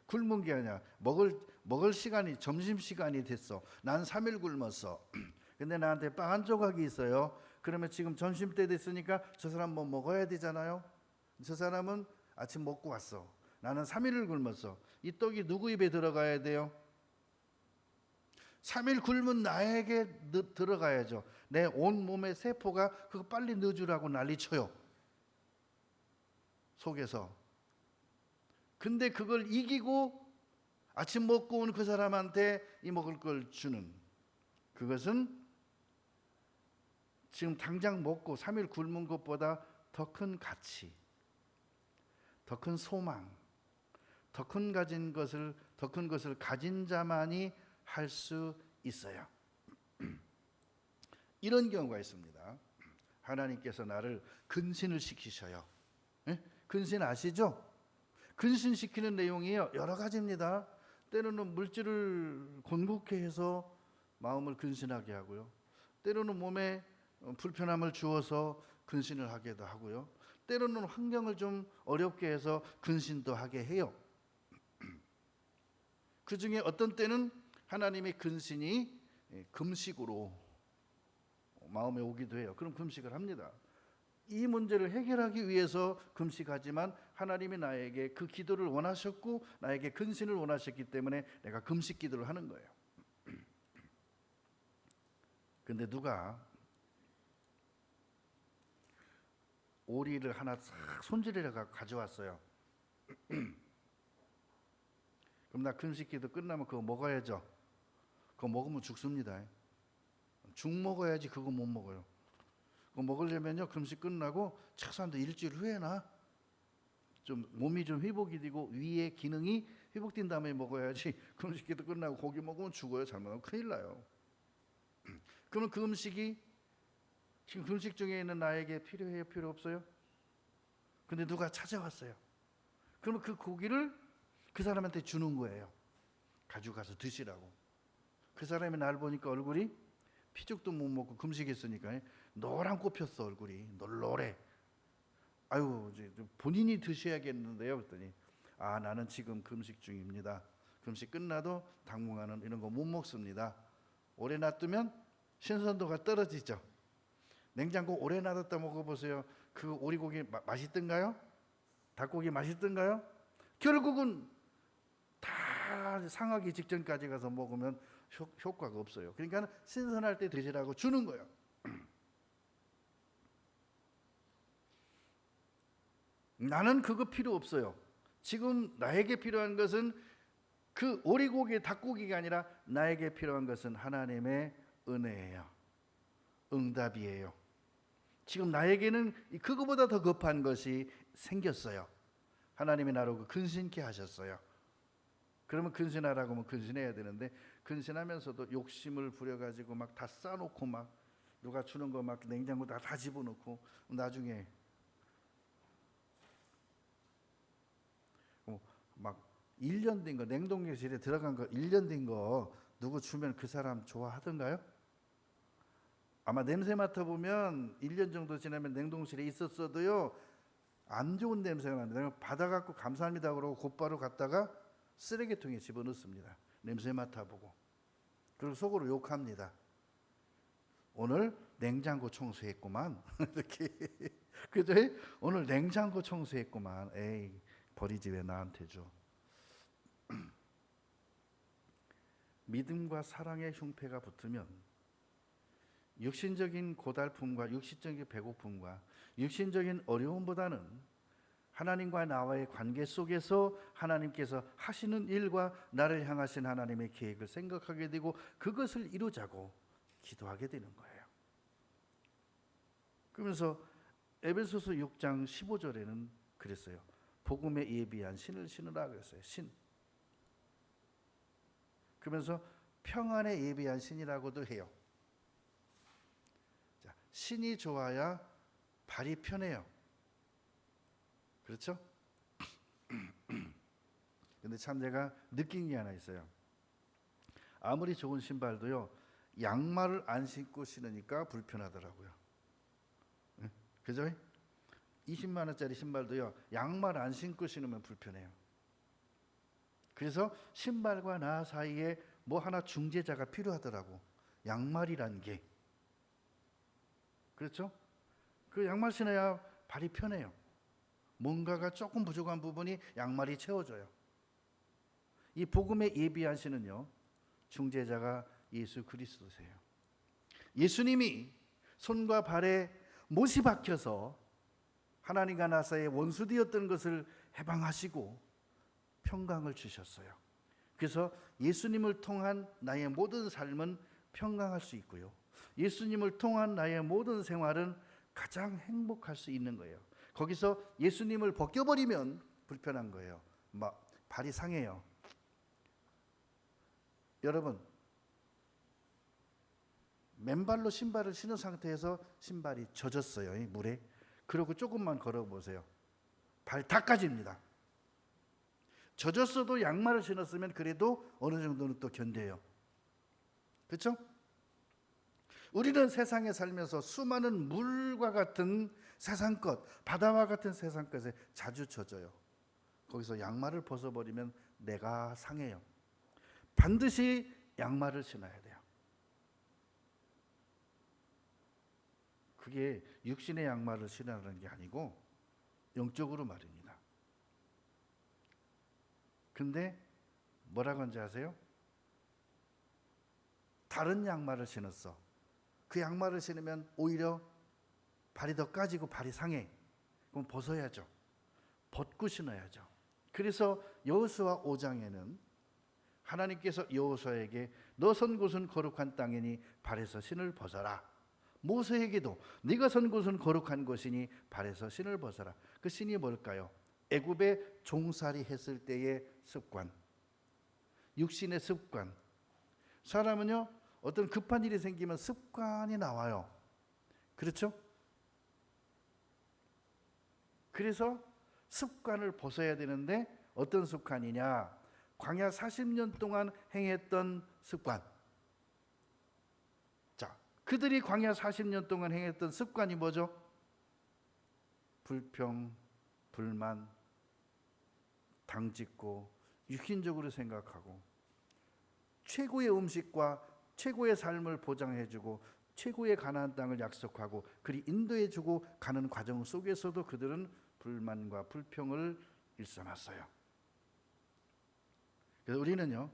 굶은 게 아니라 먹을 시간이 점심시간이 됐어. 난 3일 굶었어. 근데 나한테 빵 한 조각이 있어요. 그러면 지금 점심때 됐으니까 저 사람 뭐 먹어야 되잖아요. 저 사람은 아침 먹고 왔어. 나는 3일을 굶었어. 이 떡이 누구 입에 들어가야 돼요? 3일 굶은 나에게 들어가야죠. 내 온 몸의 세포가 그거 빨리 넣어주라고 난리쳐요. 속에서. 근데 그걸 이기고 아침 먹고 온 그 사람한테 이 먹을 걸 주는, 그것은 지금 당장 먹고 3일 굶은 것보다 더 큰 가치, 더 큰 소망, 더 큰 것을 가진 자만이 할 수 있어요. 이런 경우가 있습니다. 하나님께서 나를 근신을 시키셔요. 네? 근신 아시죠? 근신시키는 내용이요 여러 가지입니다. 때로는 물질을 곤곡해 해서 마음을 근신하게 하고요. 때로는 몸에 불편함을 주어서 근신을 하기도 하고요. 때로는 환경을 좀 어렵게 해서 근신도 하게 해요. 그 중에 어떤 때는 하나님의 근신이 금식으로 마음에 오기도 해요. 그럼 금식을 합니다. 이 문제를 해결하기 위해서 금식하지만 하나님이 나에게 그 기도를 원하셨고 나에게 근신을 원하셨기 때문에 내가 금식 기도를 하는 거예요. 근데 누가 오리를 하나 싹 손질해서 가져왔어요. 그럼 나 금식기도 끝나면 그거 먹어야죠. 그거 먹으면 죽습니다. 죽 먹어야지 그거 못 먹어요. 그거 먹으려면요 금식 끝나고 최소한도 일주일 후에나 좀 몸이 좀 회복이 되고 위의 기능이 회복된 다음에 먹어야지. 금식기도 끝나고 고기 먹으면 죽어요. 잘못하면 큰일 나요. 그러면 그 음식이 지금 금식 중에 있는 나에게 필요해요? 필요 없어요? 근데 누가 찾아왔어요. 그러면 그 고기를 그 사람한테 주는 거예요. 가져가서 드시라고. 그 사람이 날 보니까 얼굴이 피죽도 못 먹고 금식했으니까 노란 꽃 폈어. 얼굴이 널널해. 아유 이제 본인이 드셔야겠는데요. 그랬더니 아 나는 지금 금식 중입니다. 금식 끝나도 당분간은 이런 거 못 먹습니다. 오래 놔두면 신선도가 떨어지죠. 냉장고 오래 놔뒀다 먹어보세요. 그 오리고기 맛있던가요? 닭고기 맛있던가요? 결국은 다 상하기 직전까지 가서 먹으면 효과가 없어요. 그러니까 신선할 때 드시라고 주는 거예요. 나는 그거 필요 없어요. 지금 나에게 필요한 것은 그 오리고기, 닭고기가 아니라 나에게 필요한 것은 하나님의 은혜예요. 응답이에요. 지금 나에게는 그거보다 더 급한 것이 생겼어요. 하나님이 나로 근신케 하셨어요. 그러면 근신하라고 하면 근신해야 되는데 근신하면서도 욕심을 부려가지고 막 다 싸놓고 막 누가 주는 거 막 냉장고 다 집어넣고 나중에 막 1년 된 거 냉동실에 들어간 거 1년 된 거 누구 주면 그 사람 좋아하던가요? 아마 냄새 맡아보면 1년 정도 지나면 냉동실에 있었어도요 안 좋은 냄새가 납니다. 받아갖고 감사합니다 그러고 곧바로 갔다가 쓰레기통에 집어넣습니다. 냄새 맡아보고. 그리고 속으로 욕합니다. 오늘 냉장고 청소했구만. 이렇게 그죠? 오늘 냉장고 청소했구만. 에이 버리지 왜 나한테 줘. 믿음과 사랑의 흉패가 붙으면 육신적인 고달픔과 육신적인 배고픔과 육신적인 어려움보다는 하나님과 나와의 관계 속에서 하나님께서 하시는 일과 나를 향하신 하나님의 계획을 생각하게 되고 그것을 이루자고 기도하게 되는 거예요. 그러면서 에베소서 6장 15절에는 그랬어요. 복음에 예비한 신을 신으라 그랬어요. 신. 그러면서 평안에 예비한 신이라고도 해요. 자, 신이 좋아야 발이 편해요. 그렇죠? 근데 참 제가 느낀 게 하나 있어요. 아무리 좋은 신발도요 양말을 안 신고 신으니까 불편하더라고요. 그죠? 20만 원짜리 신발도요 양말 안 신고 신으면 불편해요. 그래서 신발과 나 사이에 뭐 하나 중재자가 필요하더라고. 양말이란 게. 그렇죠? 그 양말 신어야 발이 편해요. 뭔가가 조금 부족한 부분이 양말이 채워져요. 이 복음에 예비한 신은요 중재자가 예수 그리스도세요. 예수님이 손과 발에 못이 박혀서 하나님과 나 사이에 원수되었던 것을 해방하시고 평강을 주셨어요. 그래서 예수님을 통한 나의 모든 삶은 평강할 수 있고요. 예수님을 통한 나의 모든 생활은 가장 행복할 수 있는 거예요. 거기서 예수님을 벗겨버리면 불편한 거예요. 막 발이 상해요. 여러분 맨발로 신발을 신은 상태에서 신발이 젖었어요. 물에. 그리고 조금만 걸어보세요. 발 닦아집니다. 젖었어도 양말을 신었으면 그래도 어느 정도는 또 견뎌요. 그렇죠? 우리는 세상에 살면서 수많은 물과 같은 세상 것, 바다와 같은 세상 것에 자주 젖어요. 거기서 양말을 벗어버리면 내가 상해요. 반드시 양말을 신어야 돼요. 그게 육신의 양말을 신으라는 게 아니고 영적으로 말입니다. 근데 뭐라고 하는지 아세요? 다른 양말을 신었어. 그 양말을 신으면 오히려 발이 더 까지고 발이 상해. 그럼 벗어야죠. 벗고 신어야죠. 그래서 여호수아 5장에는 하나님께서 여호수아에게 너 선 곳은 거룩한 땅이니 발에서 신을 벗어라. 모세에게도 네가 선 곳은 거룩한 곳이니 발에서 신을 벗어라. 그 신이 뭘까요? 애굽에 종살이 했을 때의 습관, 육신의 습관. 사람은요, 어떤 급한 일이 생기면 습관이 나와요. 그렇죠? 그래서 습관을 벗어야 되는데 어떤 습관이냐? 광야 40년 동안 행했던 습관. 자, 그들이 광야 40년 동안 행했던 습관이 뭐죠? 불평, 불만, 당짓고 육신적으로 생각하고 최고의 음식과 최고의 삶을 보장해주고 최고의 가나안 땅을 약속하고 그리 인도해주고 가는 과정 속에서도 그들은 불만과 불평을 일삼았어요. 그래서 우리는요,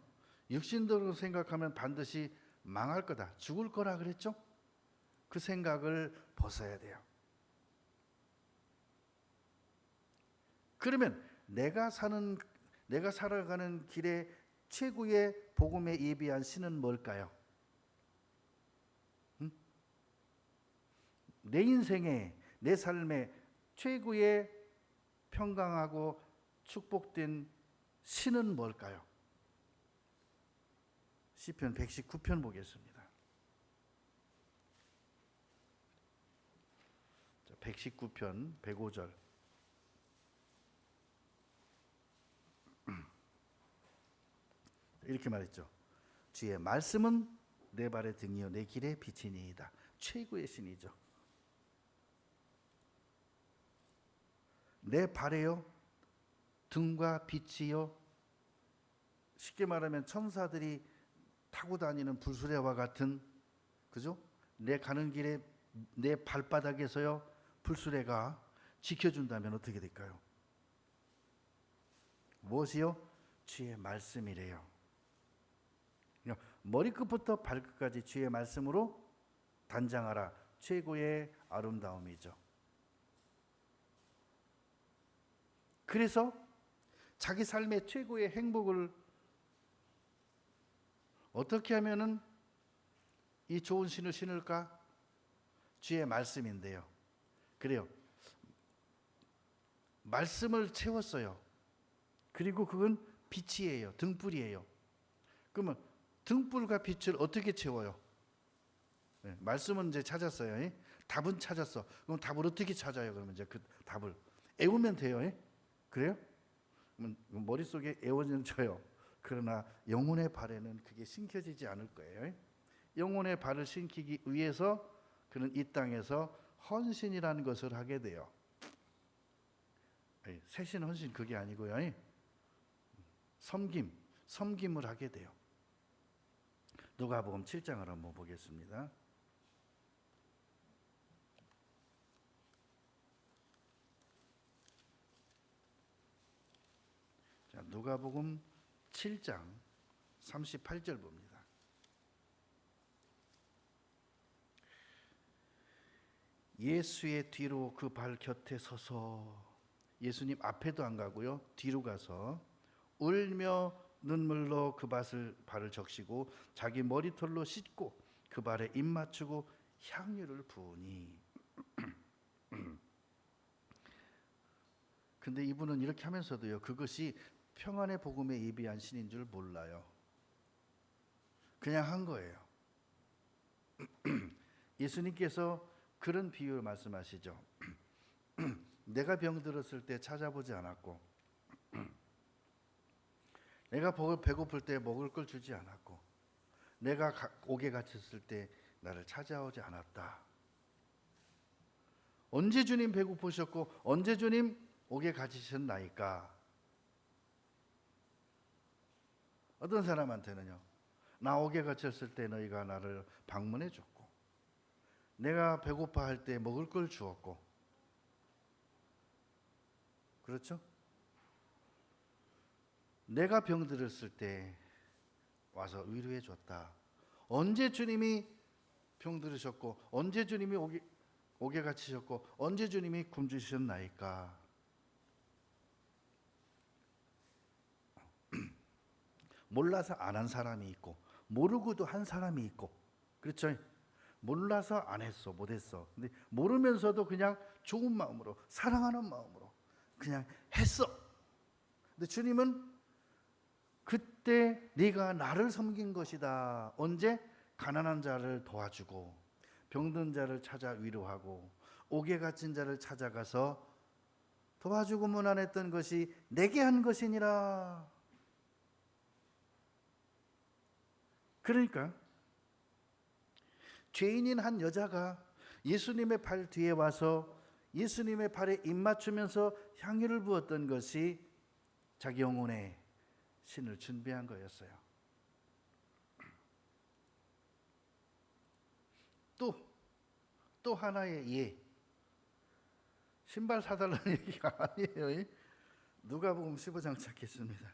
육신적으로 생각하면 반드시 망할 거다, 죽을 거라 그랬죠? 그 생각을 벗어야 돼요. 그러면 내가 살아가는 길에 최고의 복음에 예비한 신은 뭘까요? 내 인생에, 내 삶에 최고의 평강하고 축복된 신은 뭘까요? 시편 119편 보겠습니다. 119편 105절. 이렇게 말했죠. 주의 말씀은 내 발의 등이요 내 길의 빛이니이다. 최고의 신이죠. 내 발에요 등과 빛이요, 쉽게 말하면 천사들이 타고 다니는 불수레와 같은, 그죠? 내 가는 길에 내 발바닥에서요 불수레가 지켜준다면 어떻게 될까요? 무엇이요? 주의 말씀이래요. 머리끝부터 발끝까지 주의 말씀으로 단장하라. 최고의 아름다움이죠. 그래서 자기 삶의 최고의 행복을 어떻게 하면은 이 좋은 신을 신을까? 주의 말씀인데요. 그래요. 말씀을 채웠어요. 그리고 그건 빛이에요. 등불이에요. 그러면 등불과 빛을 어떻게 채워요? 네, 말씀은 이제 찾았어요. 예? 답은 찾았어. 그럼 답을 어떻게 찾아요? 그러면 이제 그 답을 애우면 돼요. 예? 그래요? 머릿속에 애워져요. 그러나 영혼의 발에는 그게 신겨지지 않을 거예요. 영혼의 발을 신기기 위해서 그는 이 땅에서 헌신이라는 것을 하게 돼요. 세신 헌신 그게 아니고요. 섬김을 하게 돼요. 누가복음 7장을 한번 보겠습니다. 자, 누가복음 7장 38절 봅니다. 예수의 뒤로 그 발 곁에 서서, 예수님 앞에도 안 가고요, 뒤로 가서 울며 눈물로 그 발을 적시고 자기 머리털로 씻고 그 발에 입 맞추고 향유를 부으니. 근데 이분은 이렇게 하면서도요, 그것이 평안의 복음에 예비한 신인 줄 몰라요. 그냥 한 거예요. 예수님께서 그런 비유를 말씀하시죠. 내가 병들었을 때 찾아보지 않았고, 내가 배고플 때 먹을 걸 주지 않았고, 내가 옥에 갇혔을 때 나를 찾아오지 않았다. 언제 주님 배고프셨고 언제 주님 옥에 갇히셨나이까? 어떤 사람한테는요, 나 옥에 갇혔을 때 너희가 나를 방문해 줬고, 내가 배고파할 때 먹을 걸 주었고, 그렇죠? 내가 병들었을 때 와서 위로해 줬다. 언제 주님이 병들으셨고 언제 주님이 옥에 갇히셨고 언제 주님이 굶주셨나이까? 몰라서 안 한 사람이 있고 모르고도 한 사람이 있고, 그렇죠? 몰라서 안 했어, 못 했어. 근데 모르면서도 그냥 좋은 마음으로, 사랑하는 마음으로 그냥 했어. 근데 주님은 그때 네가 나를 섬긴 것이다. 언제? 가난한 자를 도와주고 병든 자를 찾아 위로하고 옥에 갇힌 자를 찾아가서 도와주고 무난했던 것이 내게 한 것이니라. 그러니까 죄인인 한 여자가 예수님의 발 뒤에 와서 예수님의 발에 입 맞추면서 향유를 부었던 것이 자기 영혼의 신을 준비한 거였어요. 또 하나의 예. 신발 사달라는 얘기가 아니에요. 누가복음 15장 찾겠습니다.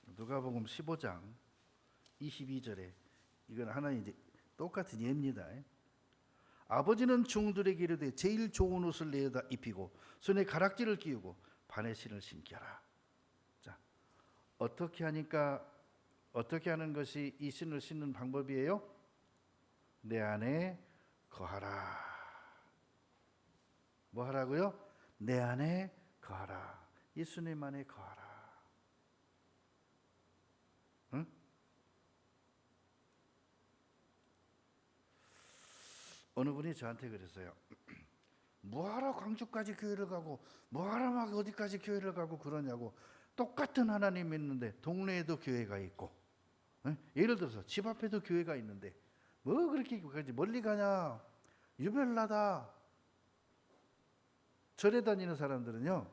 누가복음 15장 22절에 이건 하나의 이제 똑같은 예입니다. 아버지는 종들에게 이르되 제일 좋은 옷을 내어다 입히고 손에 가락지를 끼우고 발에 신을 신겨라. 자, 어떻게 하는 것이 이 신을 신는 방법이에요? 내 안에 거하라. 뭐 하라고요? 내 안에 거하라. 예수님 안에 거하라. 응? 어느 분이 저한테 그랬어요. 뭐하러 광주까지 교회를 가고 뭐하러 막 어디까지 교회를 가고 그러냐고. 똑같은 하나님 믿는데 동네에도 교회가 있고, 응? 예를 들어서 집 앞에도 교회가 있는데 뭐 그렇게 멀리 가냐. 유별나다. 절에 다니는 사람들은요,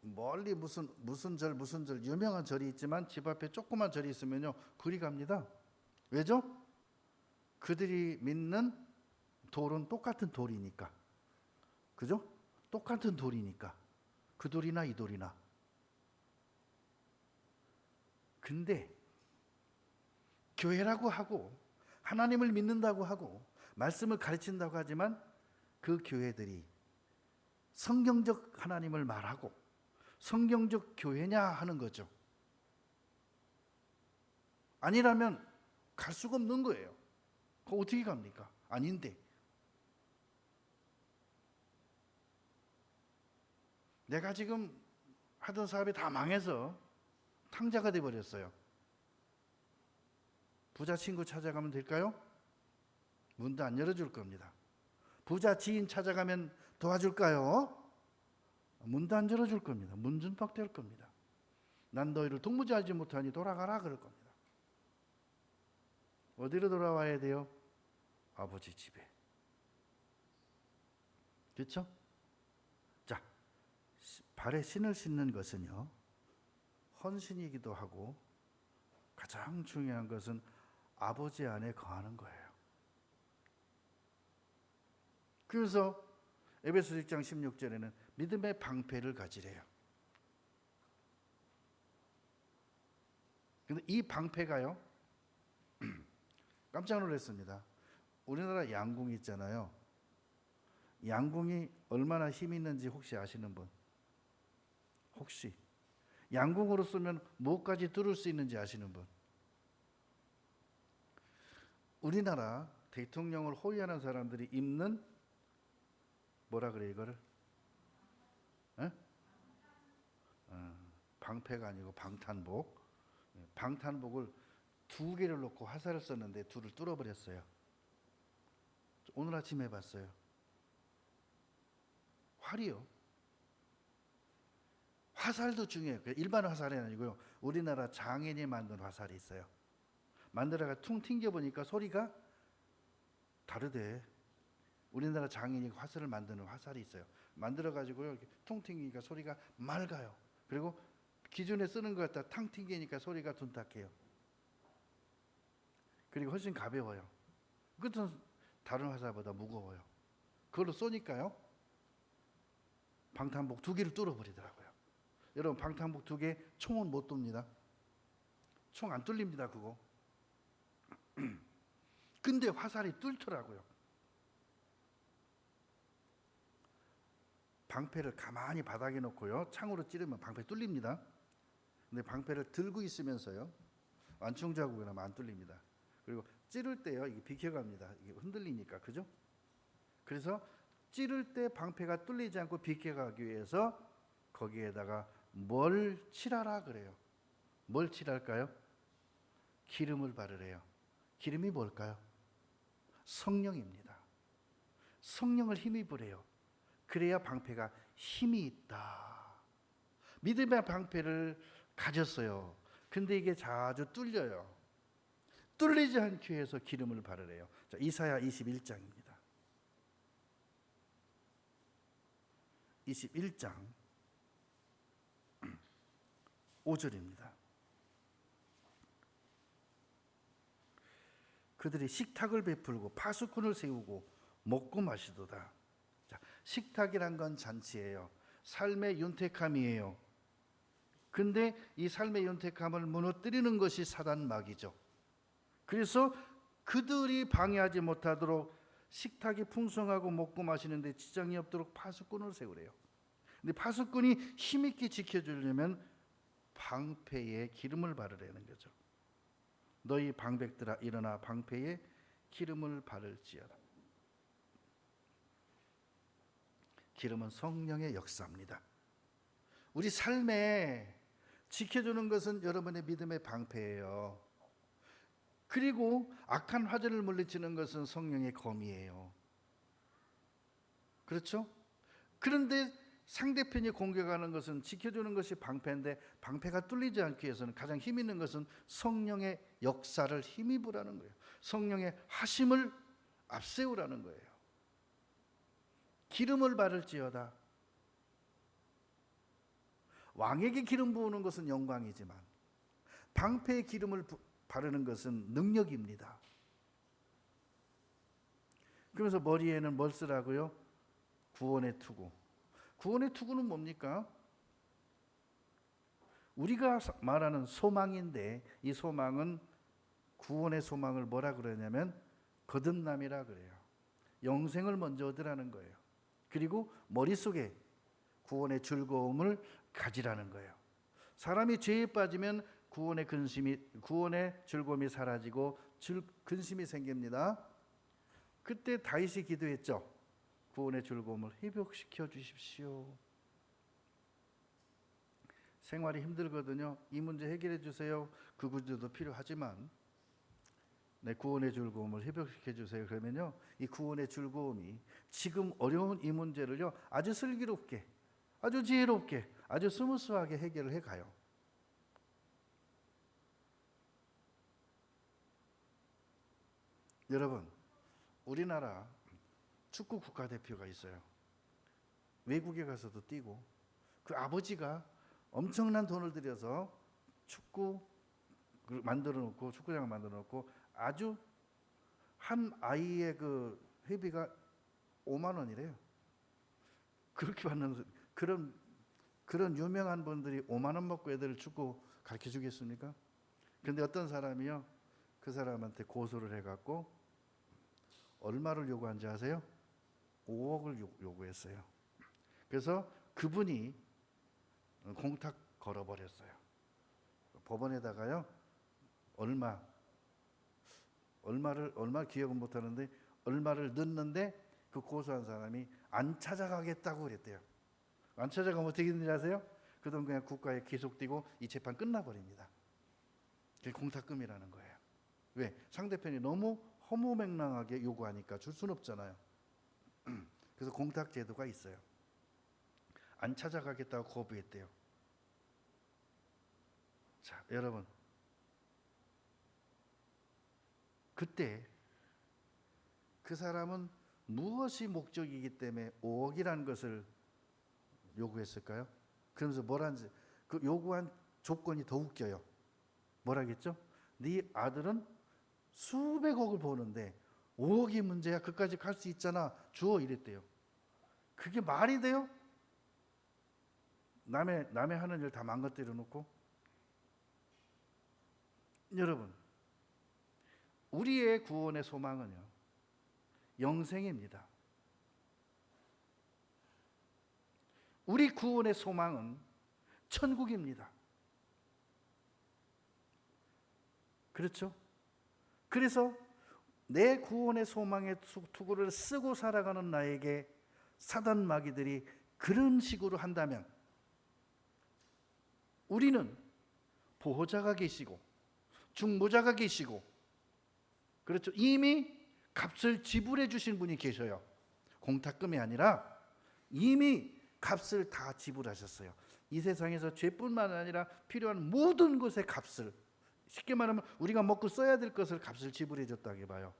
멀리 무슨 절 유명한 절이 있지만 집 앞에 조그만 절이 있으면요 그리 갑니다. 왜죠? 그들이 믿는 돌은 똑같은 돌이니까. 그죠? 똑같은 돌이니까. 그 돌이나 이 돌이나. 근데 교회라고 하고 하나님을 믿는다고 하고 말씀을 가르친다고 하지만 그 교회들이 성경적 하나님을 말하고 성경적 교회냐 하는 거죠. 아니라면 갈 수가 없는 거예요. 그거 어떻게 갑니까? 아닌데. 내가 지금 하던 사업이 다 망해서 탕자가 돼버렸어요. 부자 친구 찾아가면 될까요? 문도 안 열어줄 겁니다. 부자 지인 찾아가면 도와줄까요? 문도 안 열어줄 겁니다. 문준박될 겁니다. 난 너희를 동무지 알지 못하니 돌아가라 그럴 겁니다. 어디로 돌아와야 돼요? 아버지 집에. 그렇죠? 자, 발에 신을 신는 것은요 헌신이기도 하고 가장 중요한 것은 아버지 안에 거하는 거예요. 그래서 에베소 1장 16절에는 믿음의 방패를 가지래요. 근데 이 방패가요 깜짝 놀랐습니다. 우리나라 양궁 있잖아요. 양궁이 얼마나 힘이 있는지 혹시 아시는 분? 혹시 양궁으로 쏘면 뭐까지 뚫을 수 있는지 아시는 분? 우리나라 대통령을 호위하는 사람들이 입는 뭐라 그래 이거를? 방패가 아니고 방탄복. 방탄복을 2개를 놓고 화살을 쐈는데 둘을 뚫어버렸어요. 오늘 아침 해봤어요. 활이요. 화살도 중요해요. 일반 화살이 아니고요. 우리나라 장인이 만든 화살이 있어요. 만들어가 퉁 튕겨보니까 소리가 다르대. 우리나라 장인이 화살을 만드는 화살이 있어요. 만들어가지고요 이렇게 퉁 튕기니까 소리가 맑아요. 그리고 기존에 쓰는 것 갖다 탕 튕기니까 소리가 둔탁해요. 그리고 훨씬 가벼워요. 끝은 다른 화살보다 무거워요. 그걸로 쏘니까요 방탄복 2개를 뚫어버리더라고요. 여러분 방탄복 2개 총은 못 뚫습니다. 총 안 뚫립니다 그거. 근데 화살이 뚫더라고요. 방패를 가만히 바닥에 놓고요, 창으로 찌르면 방패 뚫립니다. 근데 방패를 들고 있으면서요, 완충자국이 나면 안 뚫립니다. 그리고 찌를 때요, 이게 비켜갑니다. 이게 흔들리니까, 그죠? 그래서 찌를 때 방패가 뚫리지 않고 비켜가기 위해서 거기에다가 뭘 칠하라 그래요. 뭘 칠할까요? 기름을 바르래요. 기름이 뭘까요? 성령입니다. 성령을 힘입으래요. 그래야 방패가 힘이 있다. 믿음의 방패를 가졌어요. 근데 이게 자주 뚫려요. 뚫리지 않기 위해서 기름을 바르래요. 자, 이사야 21장입니다. 21장 5절입니다. 그들이 식탁을 베풀고 파수꾼을 세우고 먹고 마시도다. 자, 식탁이란 건 잔치예요. 삶의 윤택함이에요. 근데 이 삶의 윤택함을 무너뜨리는 것이 사단막이죠. 그래서 그들이 방해하지 못하도록 식탁이 풍성하고 먹고 마시는데 지장이 없도록 파수꾼을 세우래요. 근데 파수꾼이 힘있게 지켜주려면 방패에 기름을 바르라는 거죠. 너희 방백들아 일어나 방패에 기름을 바를지어다. 기름은 성령의 역사입니다. 우리 삶에 지켜주는 것은 여러분의 믿음의 방패예요. 그리고 악한 화재를 물리치는 것은 성령의 검이에요. 그렇죠? 그런데 상대편이 공격하는 것은 지켜주는 것이 방패인데, 방패가 뚫리지 않기 위해서는 가장 힘 있는 것은 성령의 역사를 힘입으라는 거예요. 성령의 하심을 앞세우라는 거예요. 기름을 바를지어다. 왕에게 기름 부으는 것은 영광이지만 방패에 기름을 바르는 것은 능력입니다. 그래서 머리에는 뭘 쓰라고요? 구원의 투구. 구원의 투구는 뭡니까? 우리가 말하는 소망인데, 이 소망은 구원의 소망을 뭐라 그러냐면 거듭남이라 그래요. 영생을 먼저 얻으라는 거예요. 그리고 머릿속에 구원의 즐거움을 가지라는 거예요. 사람이 죄에 빠지면 구원의 즐거움이 사라지고 근심이 생깁니다. 그때 다윗이 기도했죠. 구원의 즐거움을 회복시켜 주십시오. 생활이 힘들거든요. 이 문제 해결해 주세요. 그 구제도 필요하지만 내 구원의 즐거움을 회복시켜 주세요. 그러면요, 이 구원의 즐거움이 지금 어려운 이 문제를요 아주 슬기롭게, 아주 지혜롭게, 아주 스무스하게 해결을 해가요. 여러분, 우리나라 축구 국가대표가 있어요. 외국에 가서도 뛰고, 그 아버지가 엄청난 돈을 들여서 만들어 놓고, 축구장을 만들어 놓고, 아주 한 아이의 그 회비가 5만 원이래요. 그렇게 받는, 그런 유명한 분들이 5만 원 먹고 애들을 축구 가르쳐 주겠습니까? 근데 어떤 사람이요, 그 사람한테 고소를 해갖고 얼마를 요구한지 아세요? 5억을 요구했어요. 그래서 그분이 공탁 걸어버렸어요. 법원에다가요, 얼마 기억은 못하는데 얼마를 넣는데, 그 고소한 사람이 안 찾아가겠다고 그랬대요. 안 찾아가면 어떻게 되는지 아세요? 그 돈 그냥 국가에 기속되고 이 재판 끝나버립니다. 그게 공탁금이라는 거예요. 왜? 상대편이 너무 허무맹랑하게 요구하니까 줄 수는 없잖아요. 그래서 공탁 제도가 있어요. 안 찾아가겠다고 거부했대요. 자, 여러분, 그때 그 사람은 무엇이 목적이기 때문에 5억이라는 것을 요구했을까요? 그러면서 뭐라는지, 그 요구한 조건이 더 웃겨요. 뭐라겠죠? 네 아들은 수백억을 버는데 5억이 문제야. 그까지 갈 수 있잖아. 주어, 이랬대요. 그게 말이 돼요? 남의 하는 일 다 망가뜨려 놓고. 여러분, 우리의 구원의 소망은요, 영생입니다. 우리 구원의 소망은 천국입니다. 그렇죠? 그래서 내 구원의 소망의 투구를 쓰고 살아가는 나에게 사단 마귀들이 그런 식으로 한다면 우리는 보호자가 계시고 중보자가 계시고, 그렇죠, 이미 값을 지불해 주신 분이 계셔요. 공탁금이 아니라 이미 값을 다 지불하셨어요. 이 세상에서 죄뿐만 아니라 필요한 모든 것의 값을, 쉽게 말하면 우리가 먹고 써야 될 것을 값을 지불해 줬다고 해봐요.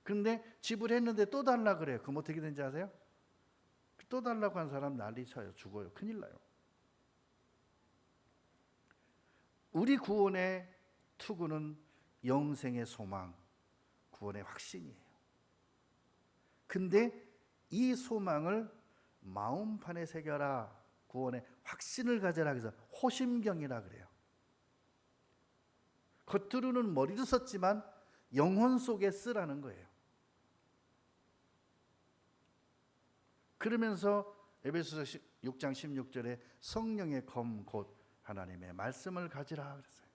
근데 지불했는데 또 달라 그래요. 그럼 어떻게 되는지 아세요? 또 달라고 한 사람 난리 쳐요. 죽어요. 큰일 나요. 우리 구원의 투구는 영생의 소망, 구원의 확신이에요. 근데 이 소망을 마음판에 새겨라, 구원의 확신을 가져라, 그래서 호심경이라 그래요. 겉으로는 머리로 썼지만 영혼 속에 쓰라는 거예요. 그러면서 에베소서 6장 16절에 성령의 검 곧 하나님의 말씀을 가지라 그랬어요.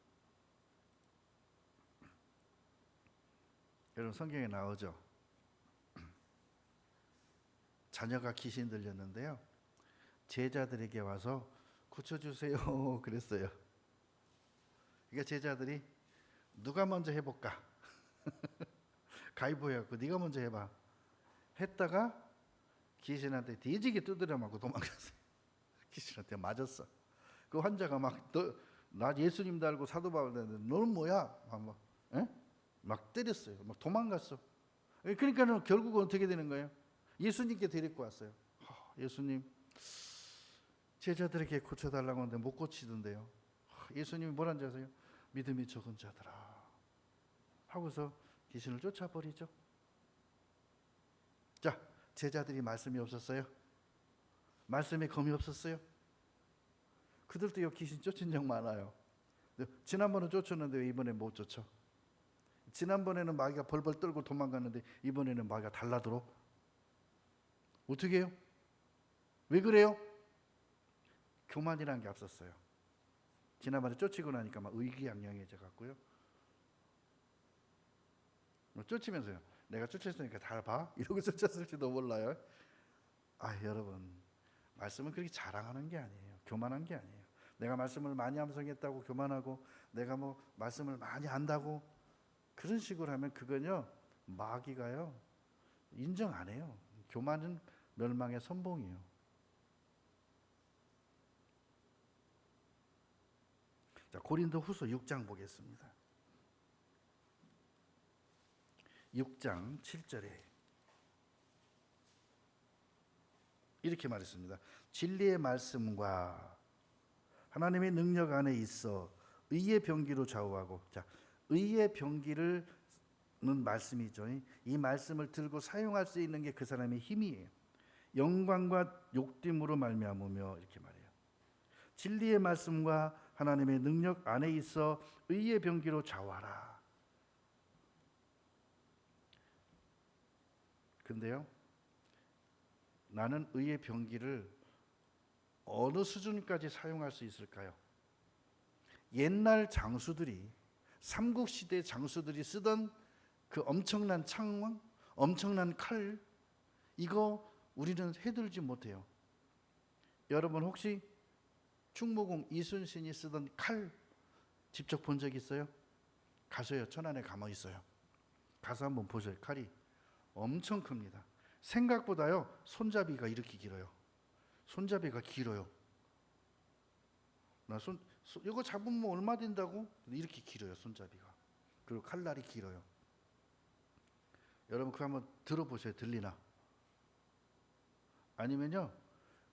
여러분 성경에 나오죠. 자녀가 귀신 들렸는데요, 제자들에게 와서 고쳐주세요 그랬어요. 그러니까 제자들이 누가 먼저 해볼까? 가위바위보 네가 먼저 해봐 했다가 귀신한테 뒤지게 두드려 맞고 도망갔어요. 귀신한테 맞았어. 그 환자가 막 나 예수님 달고 사도 바울 되는데 너는 뭐야? 막 때렸어요. 막 도망갔어. 그러니까는 결국은 어떻게 되는 거예요? 예수님께 데리고 왔어요. 예수님, 제자들에게 고쳐달라고 하는데 못 고치던데요. 예수님이 뭐라는지 아세요? 믿음이 적은 자들아 하고서 귀신을 쫓아버리죠. 자, 제자들이 말씀이 없었어요? 말씀에 검이 없었어요? 그들도 귀신 쫓은 적 많아요. 지난번에 쫓았는데 왜 이번에 못 쫓아? 지난번에는 마귀가 벌벌 떨고 도망갔는데 이번에는 마귀가 달라들어? 어떻게 해요? 왜 그래요? 교만이라는 게 앞섰어요. 지난번에 쫓이고 나니까 막 의기양양해져 갖고요. 쫓으면서요, 내가 쫓았으니까 다 봐? 이러고 쫓았을지도 몰라요. 여러분, 말씀은 그렇게 자랑하는 게 아니에요. 교만한 게 아니에요. 내가 말씀을 많이 암송했다고 교만하고, 내가 뭐 말씀을 많이 안다고 그런 식으로 하면 그건요, 마귀가요 인정 안 해요. 교만은 멸망의 선봉이에요. 자, 고린도후서 6장 보겠습니다. 6장 7절에 이렇게 말했습니다. 진리의 말씀과 하나님의 능력 안에 있어 의의 병기로 좌우하고, 자, 의의 병기를 는 말씀이죠. 이 말씀을 들고 사용할 수 있는 게 그 사람의 힘이에요. 영광과 욕됨으로 말미암으며 이렇게 말해요. 진리의 말씀과 하나님의 능력 안에 있어 의의 병기로 좌우하라. 근데요, 나는 의의 병기를 어느 수준까지 사용할 수 있을까요? 옛날 장수들이, 삼국시대 장수들이 쓰던 그 엄청난 창왕, 엄청난 칼, 이거 우리는 해들지 못해요. 여러분 혹시 충무공 이순신이 쓰던 칼 직접 본 적 있어요? 가서요, 천안에 가만히 있어요. 가서 한번 보세요. 칼이 엄청 큽니다. 생각보다요 손잡이가 이렇게 길어요. 손잡이가 길어요. 나 이거 잡으면 얼마 된다고? 이렇게 길어요, 손잡이가. 그리고 칼날이 길어요. 여러분 그거 한번 들어보세요. 들리나? 아니면요,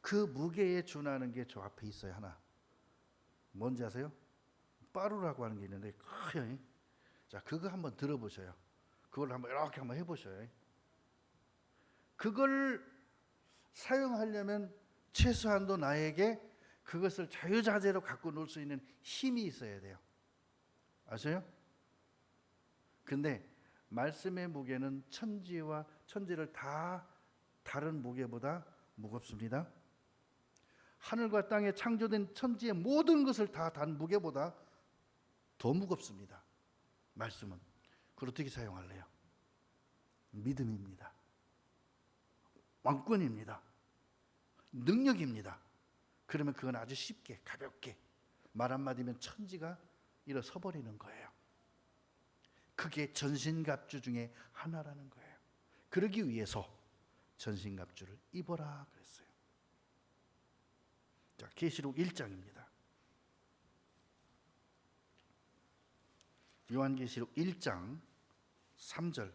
그 무게에 준하는 게 저 앞에 있어요. 하나. 뭔지 아세요? 빠루라고 하는 게 있는데 커요. 자, 그거 한번 들어보셔요. 그걸 한번 이렇게 한번 해보셔요. 그걸 사용하려면 최소한도 나에게 그것을 자유자재로 갖고 놀 수 있는 힘이 있어야 돼요. 아세요? 근데 말씀의 무게는 천지를 다 다른 무게보다 무겁습니다. 하늘과 땅에 창조된 천지의 모든 것을 다 단 무게보다 더 무겁습니다. 말씀은. 그걸 어떻게 사용할래요? 믿음입니다. 왕권입니다. 능력입니다. 그러면 그건 아주 쉽게 가볍게 말 한마디면 천지가 일어서 버리는 거예요. 그게 전신갑주 중에 하나라는 거예요. 그러기 위해서 전신갑주를 입어라 그랬어요. 자, 계시록 1장입니다. 요한계시록 1장 3절.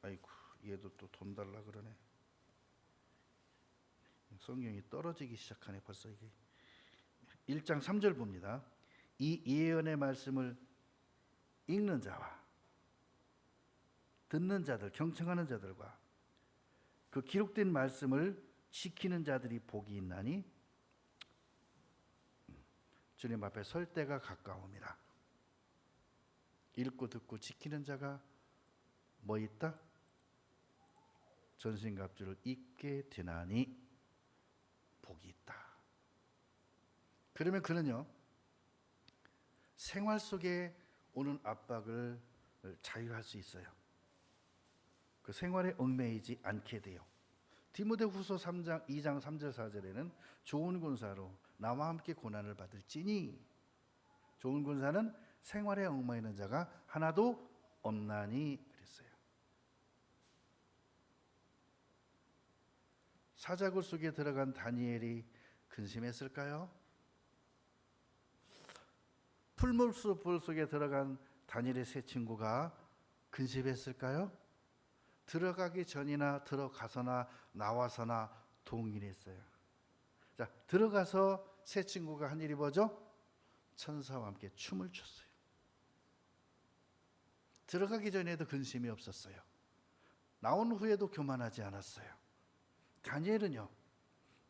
아이고, 얘도 또 돈 달라 그러네. 성경이 떨어지기 시작하네 벌써. 이게 1장 3절 봅니다. 이 예언의 말씀을 읽는 자와 듣는 자들, 경청하는 자들과 그 기록된 말씀을 지키는 자들이 복이 있나니 주님 앞에 설 때가 가까움이라. 읽고 듣고 지키는 자가 뭐 있다? 전신갑주를 입게 되나니 복이 있다. 그러면 그는요, 생활 속에 오는 압박을 자유할 수 있어요. 그 생활에 얽매이지 않게 돼요. 디모데후서 3장 2장 3절 4절에는 좋은 군사로 나와 함께 고난을 받을지니, 좋은 군사는 생활에 얽매이는 자가 하나도 없나니 그랬어요. 사자굴 속에 들어간 다니엘이 근심했을까요? 풀무불 속에 들어간 다니엘의 세 친구가 근심했을까요? 들어가기 전이나 들어가서나 나와서나 동일했어요. 자, 들어가서 세 친구가 한 일이 뭐죠? 천사와 함께 춤을 췄어요. 들어가기 전에도 근심이 없었어요. 나온 후에도 교만하지 않았어요. 다니엘은요,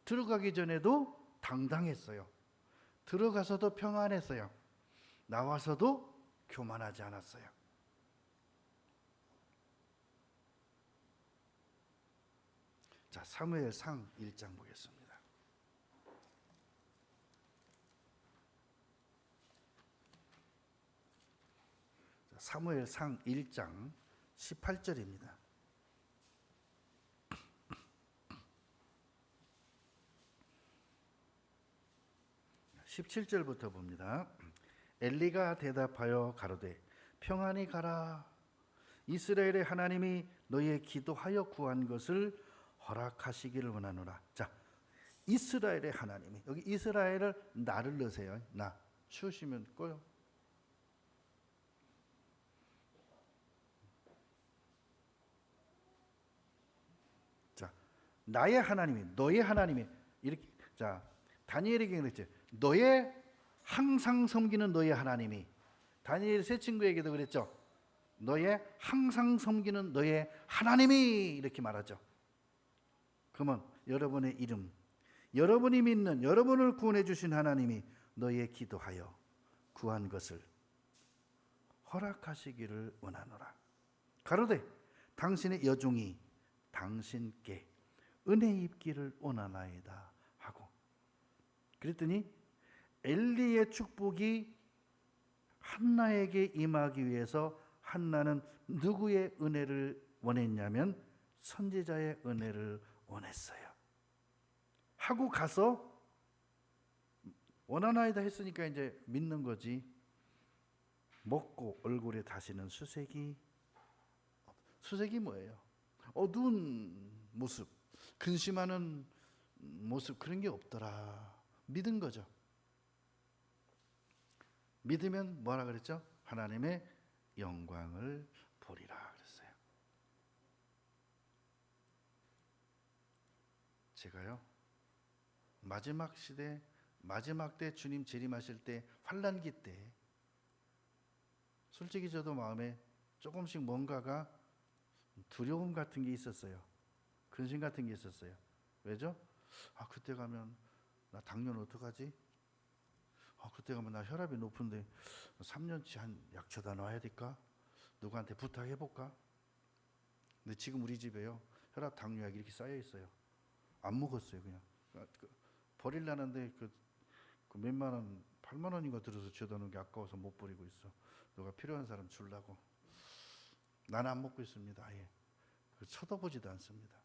들어가기 전에도 당당했어요. 들어가서도 평안했어요. 나와서도 교만하지 않았어요. 자, 사무엘상 1장 보겠습니다. 사무엘상 1장 18절입니다. 17절부터 봅니다. 엘리가 대답하여 가로되 평안히 가라. 이스라엘의 하나님이 너희의 기도하여 구한 것을 허락하시기를 원하노라. 자, 이스라엘의 하나님이, 여기 이스라엘을 나를 넣으세요. 나 추우시면 꺼요. 자, 나의 하나님이, 너의 하나님이 이렇게. 자, 다니엘에게 그랬죠. 너의 항상 섬기는 너의 하나님이. 다니엘 세 친구에게도 그랬죠. 너의 항상 섬기는 너의 하나님이, 이렇게 말하죠. 그러면 여러분의 이름, 여러분이 믿는, 여러분을 구원해 주신 하나님이 너의 기도하여 구한 것을 허락하시기를 원하노라. 가로되 당신의 여종이 당신께 은혜 입기를 원하나이다 하고. 그랬더니 엘리의 축복이 한나에게 임하기 위해서 한나는 누구의 은혜를 원했냐면 선지자의 은혜를 원했어요. 하고 가서 원하나이다 했으니까 이제 믿는 거지. 먹고 얼굴에 다시는 수색이 뭐예요? 어두운 모습, 근심하는 모습, 그런 게 없더라. 믿은 거죠. 믿으면 뭐라 그랬죠? 하나님의 영광을 보리라 그랬어요. 제가요, 마지막 시대, 마지막 때 주님 재림하실 때, 환난기 때 솔직히 저도 마음에 조금씩 뭔가가 두려움 같은 게 있었어요. 근심 같은 게 있었어요. 왜죠? 아, 그때 가면 나 당뇨는 어떡하지? 아, 그때 가면 나 혈압이 높은데 3년치 한 약초다 놔야 될까? 누구한테 부탁해볼까? 근데 지금 우리 집에요, 혈압 당뇨약 이렇게 쌓여 있어요. 안 먹었어요. 그냥 버릴라는데 그 몇만 원, 8만 원인가 들어서 줘다놓은 게 아까워서 못 버리고 있어. 너가 필요한 사람 주려고. 나는 안 먹고 있습니다. 아예. 쳐다보지도 않습니다.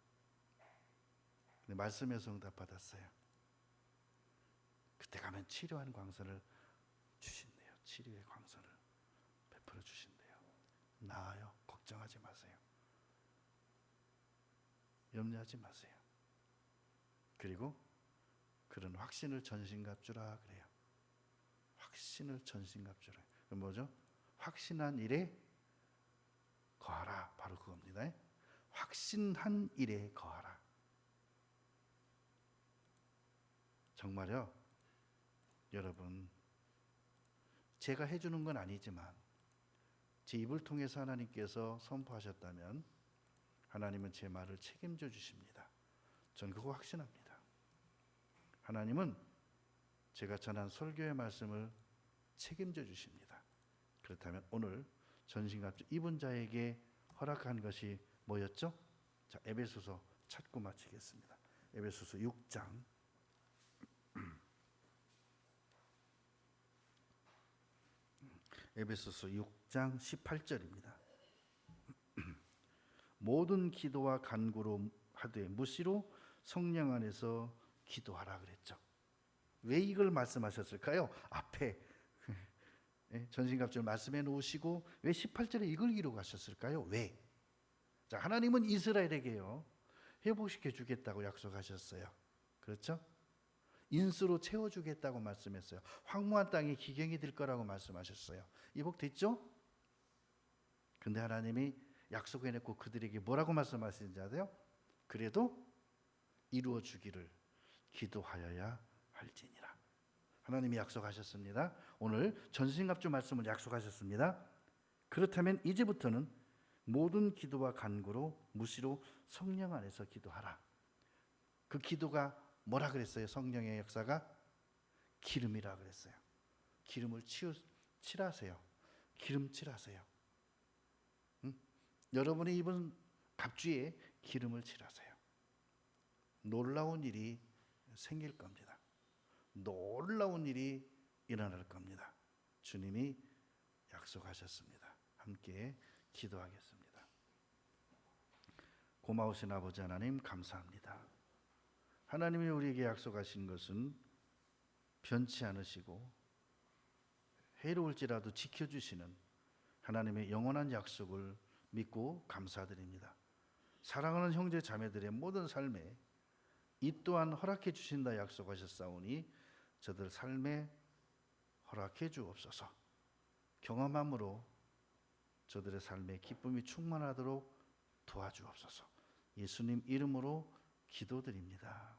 근데 말씀에서 응답 받았어요. 그때 가면 치료한 광선을 주신대요. 치료의 광선을 베풀어 주신대요. 나아요. 걱정하지 마세요. 염려하지 마세요. 그리고 그런 확신을 전신갑주라 그래요. 확신을 전신갑주라. 그럼 뭐죠? 확신한 일에 거하라. 바로 그겁니다. 확신한 일에 거하라. 정말요. 여러분, 제가 해주는 건 아니지만 제 입을 통해서 하나님께서 선포하셨다면 하나님은 제 말을 책임져 주십니다. 전 그거 확신합니다. 하나님은 제가 전한 설교의 말씀을 책임져 주십니다. 그렇다면 오늘 전신갑주 입은 자에게 허락한 것이 뭐였죠? 자, 에베소서 찾고 마치겠습니다. 에베소서 6장 에베소서 6장 18절입니다. 모든 기도와 간구로 하되 무시로 성령 안에서 기도하라 그랬죠. 왜 이걸 말씀하셨을까요? 앞에 전신갑주를 말씀해 놓으시고 왜 18절에 이걸 기록하셨을까요? 왜? 자, 하나님은 이스라엘에게요 회복시켜 주겠다고 약속하셨어요. 그렇죠? 인수로 채워주겠다고 말씀했어요. 황무한 땅이 기경이 될 거라고 말씀하셨어요. 이복됐죠? 근데 하나님이 약속해놓고 그들에게 뭐라고 말씀하시는지 아세요? 그래도 이루어 주기를 기도하여야 할지니라. 하나님이 약속하셨습니다. 오늘 전신갑주 말씀을 약속하셨습니다. 그렇다면 이제부터는 모든 기도와 간구로 무시로 성령 안에서 기도하라. 그 기도가 뭐라 그랬어요? 성령의 역사가 기름이라 그랬어요. 기름을 칠하세요. 기름 칠하세요. 여러분이 입은 갑주에 기름을 칠하세요. 놀라운 일이 생길 겁니다. 놀라운 일이 일어날 겁니다. 주님이 약속하셨습니다. 함께 기도하겠습니다. 고마우신 아버지 하나님 감사합니다. 하나님이 우리에게 약속하신 것은 변치 않으시고 해로울지라도 지켜주시는 하나님의 영원한 약속을 믿고 감사드립니다. 사랑하는 형제 자매들의 모든 삶에 이 또한 허락해 주신다 약속하셨사오니 저들 삶에 허락해 주옵소서. 경험함으로 저들의 삶에 기쁨이 충만하도록 도와주옵소서. 예수님 이름으로 기도드립니다.